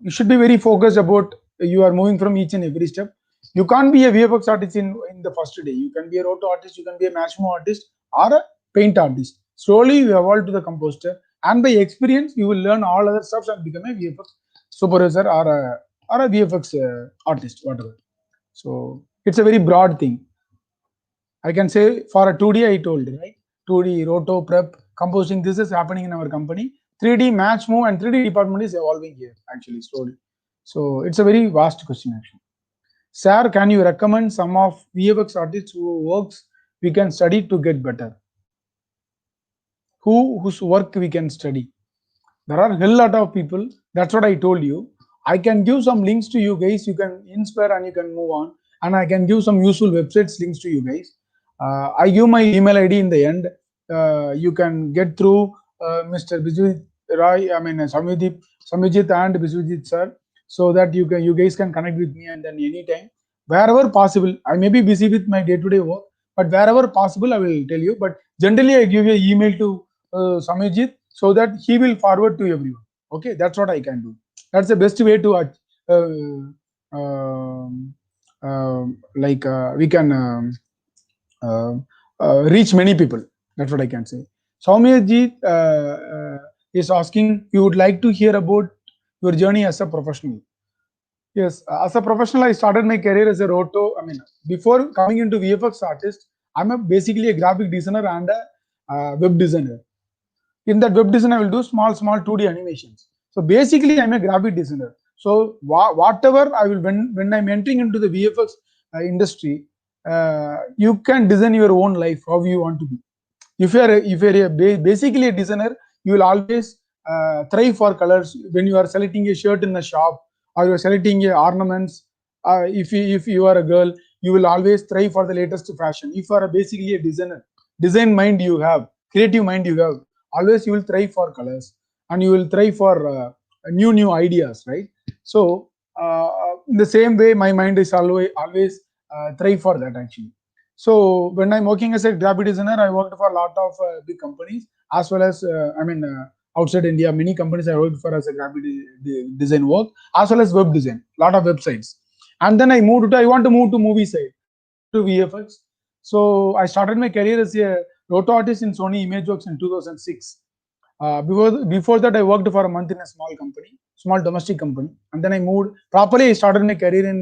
you should be very focused about you are moving from each and every step. You can't be a VFX artist in the first day. You can be a roto artist, you can be a matchmo artist, or a paint artist. Slowly you evolve to the composer, and by experience you will learn all other stuff and become a VFX supervisor or a VFX artist, whatever. So it's a very broad thing. I can say for a 2D, I told, right? 2D, roto, prep, composing, this is happening in our company. 3D match move and 3D department is evolving here actually slowly. So it's a very vast question actually. Sir, can you recommend some of VFX artists who works we can study to get better? Whose work we can study? There are a hell lot of people. That's what I told you. I can give some links to you guys. You can inspire and you can move on. And I can give some useful websites links to you guys. I give my email ID in the end. You can get through Mr. Bijit Roy, Samijit and Bijit sir, so that you guys can connect with me, and then anytime, wherever possible. I may be busy with my day-to-day work, but wherever possible, I will tell you. But generally, I give you an email to Samijit so that he will forward to everyone. Okay, that's what I can do. That's the best way to we can reach many people. That's what I can say. Soumyaji is asking, you would like to hear about your journey as a professional. Yes, as a professional, I started my career as a roto. Before coming into VFX artist, I'm basically a graphic designer and a web designer. In that web design, I will do small 2D animations. So basically, I'm a graphic designer. So whatever I will, when I'm entering into the VFX industry, you can design your own life how you want to be. If you're basically a designer, you will always thrive for colors. When you are selecting a shirt in a shop, or you are selecting ornaments, if you are a girl, you will always thrive for the latest fashion. If you are basically a designer, design mind you have, creative mind you have, always you will thrive for colors. and you will thrive for new ideas, right? So in the same way, my mind is always thrive for that actually. So when I'm working as a graphic designer, I worked for a lot of big companies, as well as outside India, many companies I worked for as a graphic design work, as well as web design, lot of websites. And then I want to move to movie side. I moved to VFX. So I started my career as a roto artist in Sony Imageworks in 2006. Before that, I worked for a month in a small company, small domestic company, and then I moved. Properly, I started my career in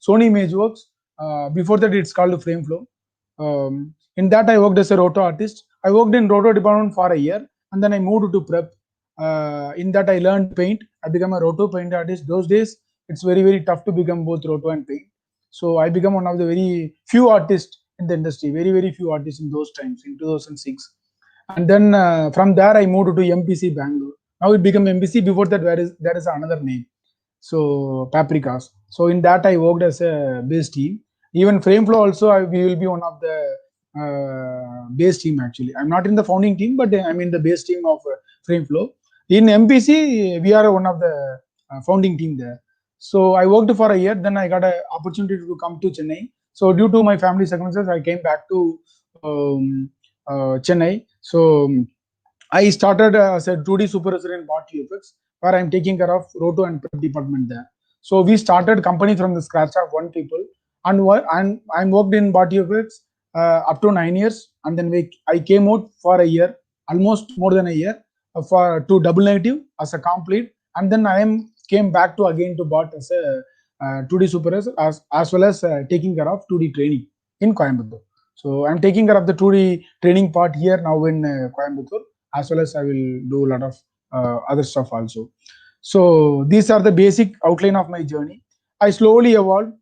Sony Imageworks. Before that, it's called FrameFlow. In that, I worked as a roto artist. I worked in roto department for a year, and then I moved to prep. In that, I learned paint. I became a roto paint artist. Those days, it's very tough to become both roto and paint. So I became one of the very few artists in the industry. Very few artists in those times in 2006. And then from there I moved to MPC Bangalore. Now it became MPC. Before that, there is another name, so Paprikas. So in that I worked as a base team. Even FrameFlow also, we will be one of the base team actually. I'm not in the founding team, but I'm in the base team of FrameFlow. In MPC, we are one of the founding team there. So I worked for a year. Then I got an opportunity to come to Chennai. So due to my family circumstances, I came back to Chennai. So I started as a 2D supervisor in BOT VFX, where I'm taking care of roto and prep department there. So we started company from the scratch of 1 people, and I'm worked in BOT VFX up to 9 years, and then I came out for a year, almost more than a year, for to double negative as a complete, and then came back to again to BOT as a 2D supervisor, as well as taking care of 2D training in Coimbatore. So I'm taking care of the 2D training part here now in Coimbatore, as well as I will do a lot of other stuff also. So these are the basic outline of my journey. I slowly evolved.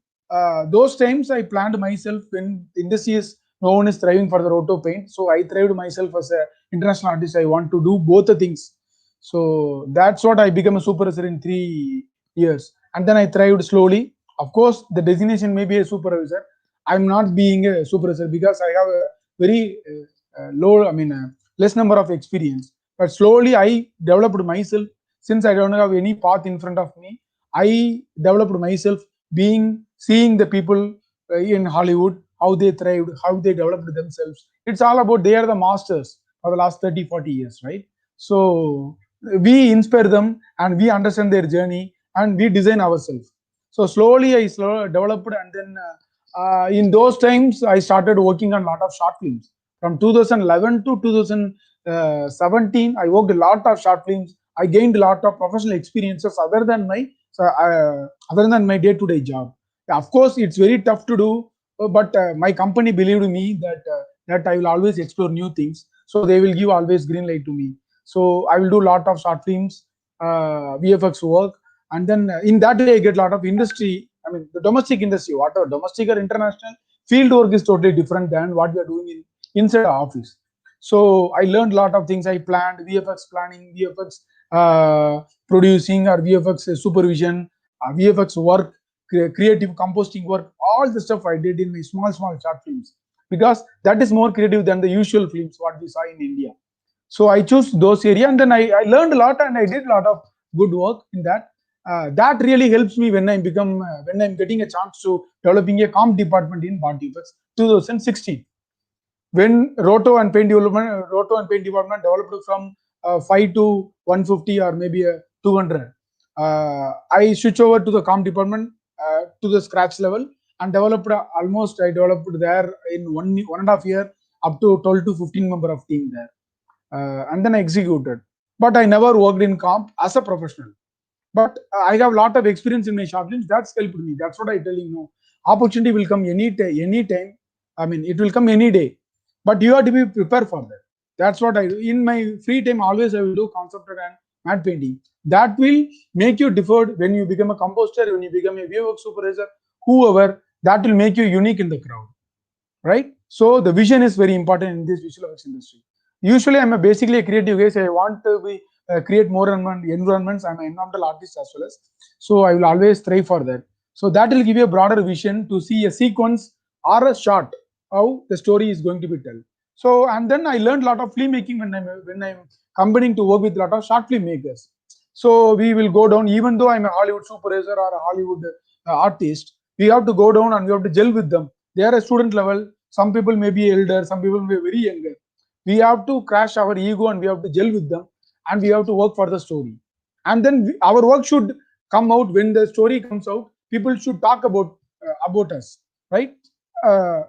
Those times I planned myself when industry is no one is thriving for the roto paint. So I thrived myself as an international artist. I want to do both the things. So that's what I became a supervisor in 3 years. And then I thrived slowly. Of course, the designation may be a supervisor. I'm not being a supervisor because I have a very less number of experience. But slowly I developed myself. Since I don't have any path in front of me, I developed myself seeing the people in Hollywood, how they thrived, how they developed themselves. It's all about they are the masters for the last 30, 40 years, right? So we inspire them and we understand their journey and we design ourselves. So slowly I developed, and then in those times I started working on a lot of short films. From 2011 to 2017, I worked a lot of short films. I gained a lot of professional experiences other than my day-to-day job. Of course, it's very tough to do, but my company believed me that I will always explore new things. So they will give always green light to me. So I will do a lot of short films, VFX work, and then in that way I get a lot of industry. I mean, the domestic industry, whatever domestic or international, field work is totally different than what we are doing inside our office. So I learned a lot of things. I planned VFX planning, VFX producing, or VFX supervision, VFX work, creative composting work, all the stuff I did in my small short films, because that is more creative than the usual films what we saw in India. So I chose those area, and then I learned a lot and I did a lot of good work in that. That really helps me when I'm getting a chance to developing a comp department in BOT VFX 2016. When roto and paint department developed from 5 to 150 or maybe 200, I switch over to the comp department to the scratch level and developed I developed there in 1.5 year up to 12 to 15 member of team there, and then I executed. But I never worked in comp as a professional. But I have a lot of experience in my short films. That's helped me. That's what I tell you. No, opportunity will come any time. I mean, it will come any day, but you have to be prepared for that. That's what I do. In my free time, always I will do concept art and matte painting. That will make you differed when you become a composer, when you become a VFX supervisor, whoever. That will make you unique in the crowd, right? So the vision is very important in this visual effects industry. Usually, I'm basically a creative guy. So I want to be create more environments. I'm an environmental artist as well as. So I will always strive for that. So that will give you a broader vision to see a sequence or a shot how the story is going to be told. So and then I learned a lot of filmmaking when I'm combining to work with a lot of short film makers. So we will go down, even though I'm a Hollywood supervisor or a Hollywood artist, we have to go down and we have to gel with them. They are a student level. Some people may be elder, some people may be very younger. We have to crash our ego and we have to gel with them, and we have to work for the story. And then our work should come out. When the story comes out, people should talk about us, right?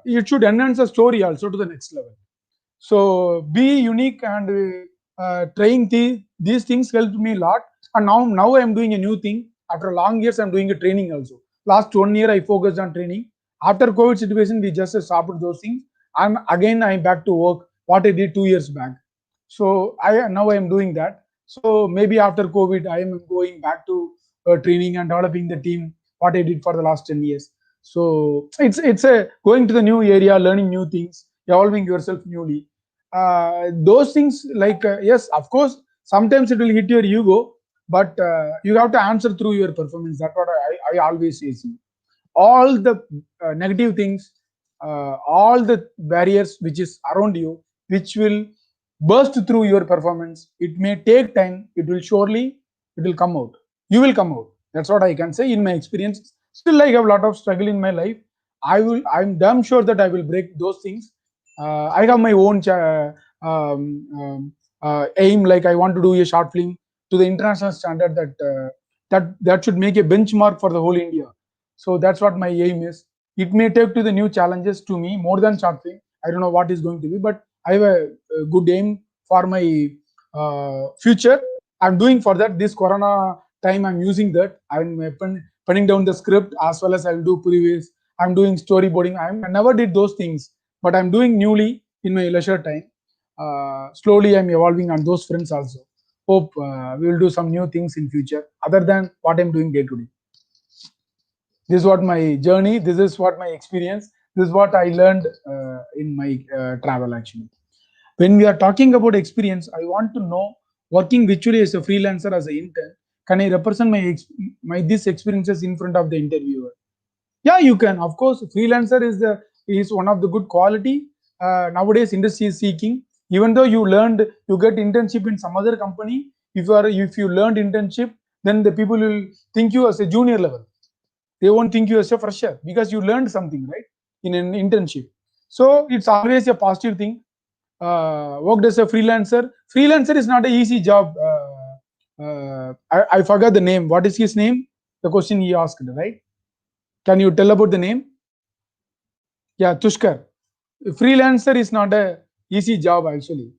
It should enhance the story also to the next level. So be unique, and trying these things helped me a lot. And now I am doing a new thing. After long years, I'm doing a training also. Last 1 year, I focused on training. After COVID situation, we just stopped those things. I'm back to work. What I did 2 years back. So now I am doing that. So maybe after COVID, I am going back to training and developing the team. What I did for the last 10 years. So it's a going to the new area, learning new things, evolving yourself newly. Those things, like yes, of course, sometimes it will hit your ego, but you have to answer through your performance. That's what I always say. All the negative things, all the barriers which is around you, which will burst through your performance. It may take time. It will come out. You will come out. That's what I can say in my experience. Still, I have a lot of struggle in my life. I'm damn sure that I will break those things. I have my own aim. Like, I want to do a short film to the international standard that should make a benchmark for the whole India. So that's what my aim is. It may take to the new challenges to me more than short film. I don't know what is going to be, but I have a good aim for my future. I'm doing for that. This Corona time, I'm using that. I'm penning down the script, as well as I'll do previews. I'm doing storyboarding. I never did those things, but I'm doing newly in my leisure time. Slowly, I'm evolving on those fronts also. Hope we will do some new things in future other than what I'm doing day to day. This is what my journey. This is what my experience. This is what I learned in my travel, actually. When we are talking about experience, I want to know, working virtually as a freelancer, as an intern, can I represent my these experiences in front of the interviewer? Yeah, you can. Of course, freelancer is one of the good quality nowadays industry is seeking. Even though you get internship in some other company, if you learned internship, then the people will think you as a junior level. They won't think you as a fresher because you learned something, right, in an internship. So it's always a positive thing. Worked as a freelancer. Freelancer is not an easy job. I forgot the name. What is his name? The question he asked, right? Can you tell about the name? Yeah, Tushkar. Freelancer is not a easy job, actually.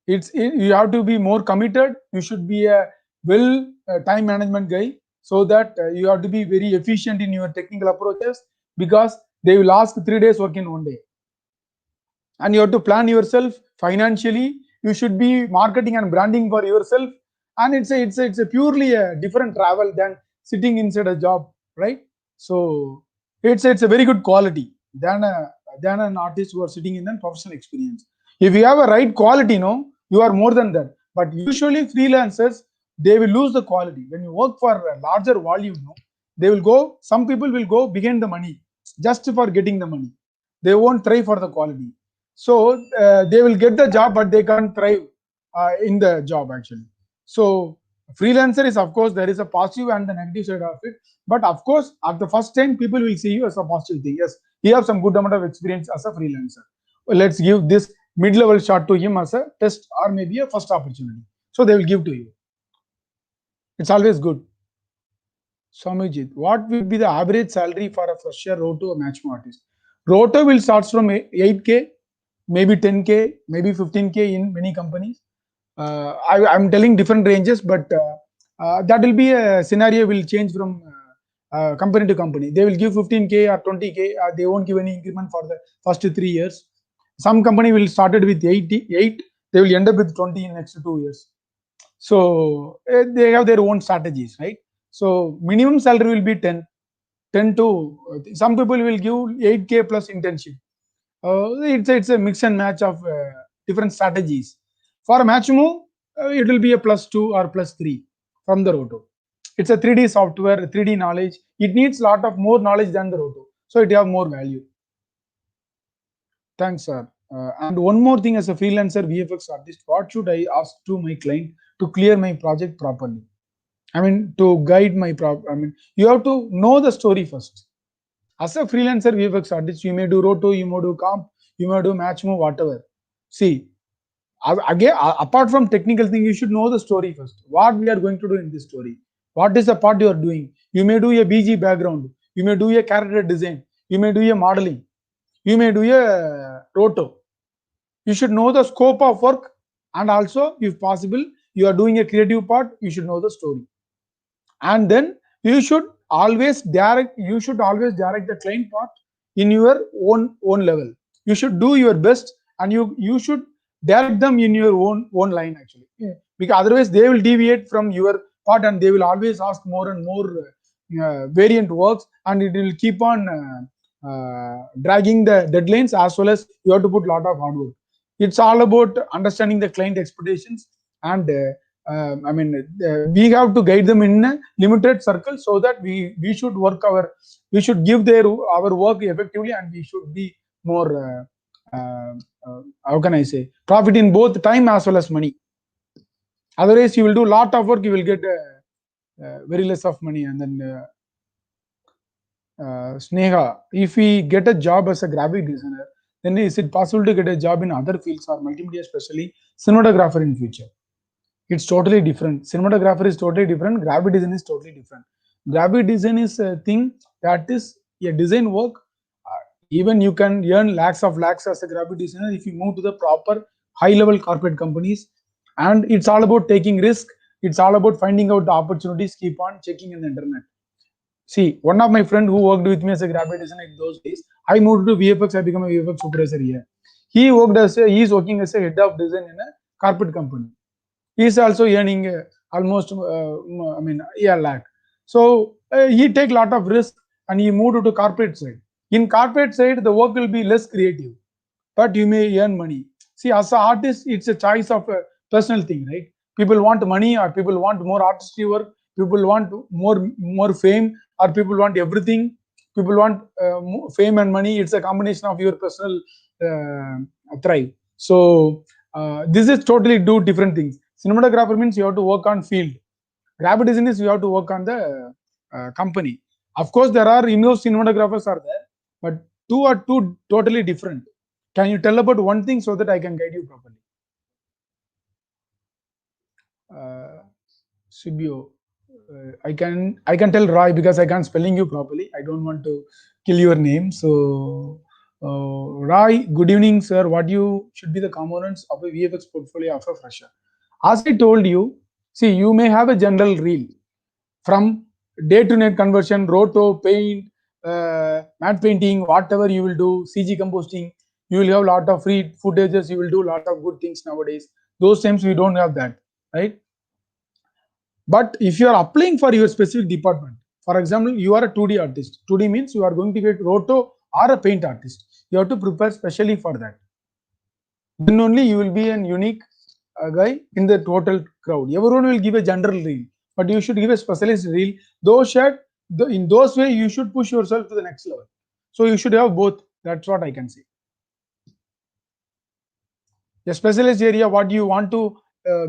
You have to be more committed. You should be a time management guy, so that you have to be very efficient in your technical approaches, because they will ask 3 days work in 1 day, and you have to plan yourself financially. You should be marketing and branding for yourself, and it's a purely a different travel than sitting inside a job, right? So it's a very good quality than an artist who are sitting in a professional experience. If you have a right quality, you are more than that. But usually freelancers, they will lose the quality. When you work for a larger volume, they will go. Some people will go behind the money just for getting the money. They won't try for the quality. So they will get the job, but they can't thrive in the job, actually. So freelancer is, of course, there is a positive and the negative side of it. But of course, at the first time, people will see you as a positive thing. Yes, he have some good amount of experience as a freelancer. Well, let's give this mid-level shot to him as a test or maybe a first opportunity. So they will give to you. It's always good. Swamijit, what will be the average salary for a fresher roto or matchmo artist? Roto will start from 8K, maybe 10K, maybe 15K in many companies. I'm telling different ranges, but that will be a scenario will change from company to company. They will give 15K or 20K. They won't give any increment for the first 3 years. Some company will started with 8. They will end up with 20 in next 2 years. So they have their own strategies, right? So minimum salary will be 10 to some people will give 8K plus internship. It's a mix and match of different strategies. For a matchmo, it will be a +2 or +3 from the roto. It's a 3D software, 3D knowledge. It needs a lot of more knowledge than the roto, so it have more value. Thanks, sir. And one more thing, as a freelancer VFX artist, what should I ask to my client to clear my project properly? I mean, to guide my I mean, you have to know the story first. As a freelancer VFX artist, you may do roto, you may do comp, you may do match move, whatever. See, again, apart from technical thing, you should know the story first. What we are going to do in this story? What is the part you are doing? You may do a BG background. You may do a character design. You may do a modeling. You may do a roto. You should know the scope of work, and also, if possible, you are doing a creative part, you should know the story. And then you should always direct the client part in your own level. You should do your best, and you should direct them in your own line, actually. Yeah. Because otherwise they will deviate from your part, and they will always ask more and more variant works, and it will keep on dragging the deadlines, as well as you have to put a lot of hard work. It's all about understanding the client expectations, and I mean, we have to guide them in a limited circle, so that we should give our work effectively, and we should be more how can I say, profit in both time as well as money. Otherwise, you will do a lot of work, you will get very less of money. And then Sneha, if we get a job as a graphic designer, then is it possible to get a job in other fields or multimedia, especially cinematographer in future? It's totally different. Cinematographer is totally different. Graphic design is totally different. Graphic design is a thing that is a design work. Even you can earn lakhs as a graphic designer if you move to the proper high-level corporate companies. And it's all about taking risk. It's all about finding out the opportunities. Keep on checking in the internet. See, one of my friend who worked with me as a graphic designer in those days, I moved to VFX. I became a VFX supervisor here. He is working as a head of design in a corporate company. He is also earning almost a lakh. So he take a lot of risk, and he moved to corporate side. In corporate side, the work will be less creative, but you may earn money. See, as an artist, it's a choice of a personal thing, right? People want money, or people want more artistry work. People want more fame, or people want everything. People want fame and money. It's a combination of your personal thrive. So this is totally two different things. Cinematographer means you have to work on field. Graphic design is you have to work on the company. Of course, there are in-house cinematographers are there, but two are two totally different. Can you tell about one thing so that I can guide you properly? Sibio, I can tell Roy, because I can't spelling you properly. I don't want to kill your name. So Roy, good evening, sir. What you should be the components of a VFX portfolio of a fresher? As I told you, see, you may have a general reel from day-to-night conversion, roto, paint, matte painting, whatever you will do, CG composting. You will have a lot of free footages. You will do a lot of good things nowadays. Those times we don't have that, right? But if you are applying for your specific department, for example, you are a 2D artist. 2D means you are going to get roto or a paint artist. You have to prepare specially for that. Then only you will be an unique guy in the total crowd. Everyone will give a general reel, but you should give a specialist reel. In those way, you should push yourself to the next level. So you should have both. That's what I can say. A specialist area, what you want to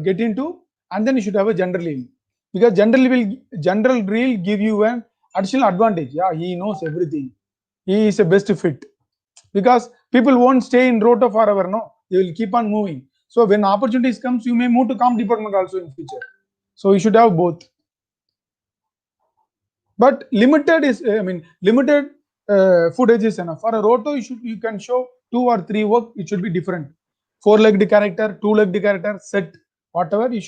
get into, and then you should have a general reel, because general reel give you an additional advantage. Yeah, he knows everything. He is a best fit, because people won't stay in roto forever. No, they will keep on moving. So when opportunities comes, you may move to comp department also in future. So you should have both. But limited footage is enough. For a roto, you can show 2 or 3 work. It should be different. 4-legged character, 2-legged character, set, whatever. You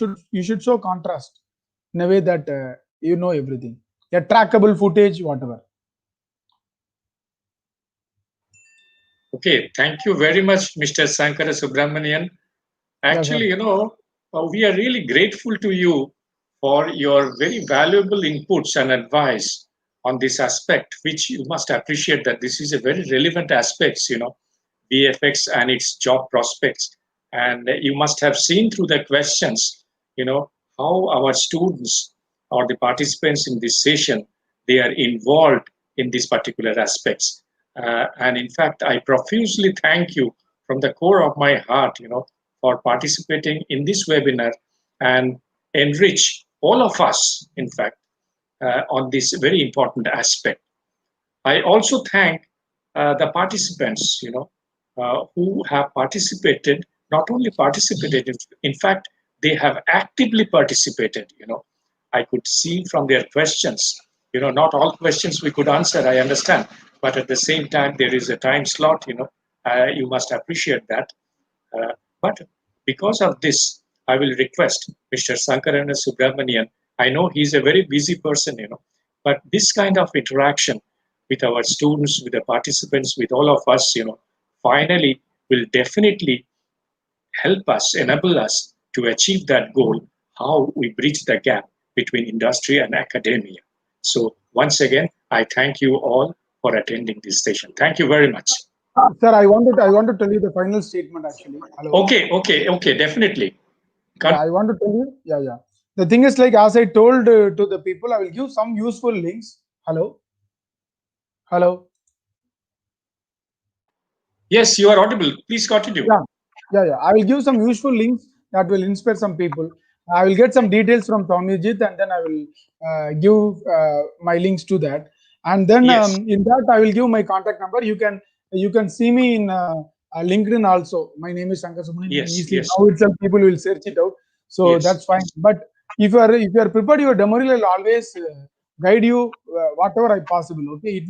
should show contrast in a way that you know everything. A trackable footage, whatever. Okay, thank you very much, Mr. Sankara Subramanian. Actually, we are really grateful to you for your very valuable inputs and advice on this aspect, which you must appreciate that this is a very relevant aspects, VFX and its job prospects. And you must have seen through the questions, how our students or the participants in this session, they are involved in these particular aspects. And in fact, I profusely thank you from the core of my heart, for participating in this webinar and enrich all of us, in fact, on this very important aspect. I also thank the participants, who have participated, not only participated, in fact, they have actively participated, I could see from their questions, not all questions we could answer, I understand, but at the same time, there is a time slot, you must appreciate that. Uh, but because of this, I will request Mr. Sankara Subramanian. I know he's a very busy person, but this kind of interaction with our students, with the participants, with all of us, finally will definitely help us, enable us to achieve that goal, how we bridge the gap between industry and academia. So once again, I thank you all for attending this session. Thank you very much. Sir, I want to tell you the final statement actually. Hello. Okay, definitely. Yeah, I want to tell you. Yeah. The thing is, like, as I told to the people, I will give some useful links. Hello. Yes, you are audible. Please continue. Yeah. I will give some useful links that will inspire some people. I will get some details from Swamijit, and then I will give my links to that. And then Yes. in that, I will give my contact number. You can see me in LinkedIn also. My name is Sankara Subramanian. Easily now itself people will search it out. So that's fine. But if you are prepared, your demo reel will always guide you whatever I possible. Okay,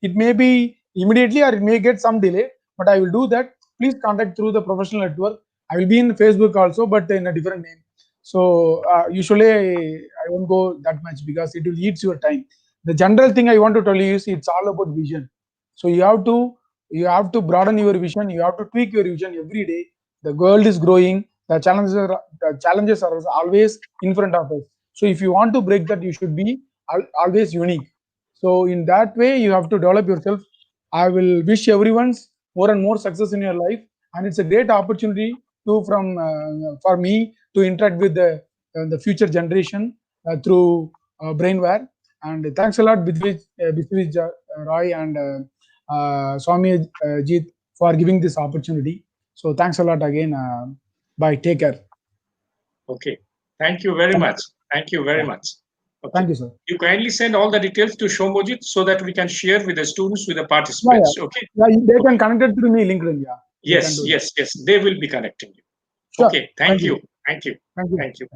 it may be immediately or it may get some delay, but I will do that. Please contact through the professional network. I will be in Facebook also, but in a different name. So usually I won't go that much because it will eat your time. The general thing I want to tell you is it's all about vision. So you have to broaden your vision. You have to tweak your vision every day. The world is growing. The challenges are always in front of us. So if you want to break that, you should be always unique. So in that way, you have to develop yourself. I will wish everyone's more and more success in your life, and it's a great opportunity to for me to interact with the future generation through Brainware. And thanks a lot, Biswij Roy and Swami Jeet, for giving this opportunity. So thanks a lot again. Bye. Take care. Okay. Thank you very much. Thank you very much. Okay. Thank you, sir. You kindly send all the details to Shomojit so that we can share with the students, with the participants. Okay. Yeah, they can connect it through me, LinkedIn. Yeah. Yes. They will be connecting you. Sure. Okay. Thank you. Thank you. Thank you. Thank you.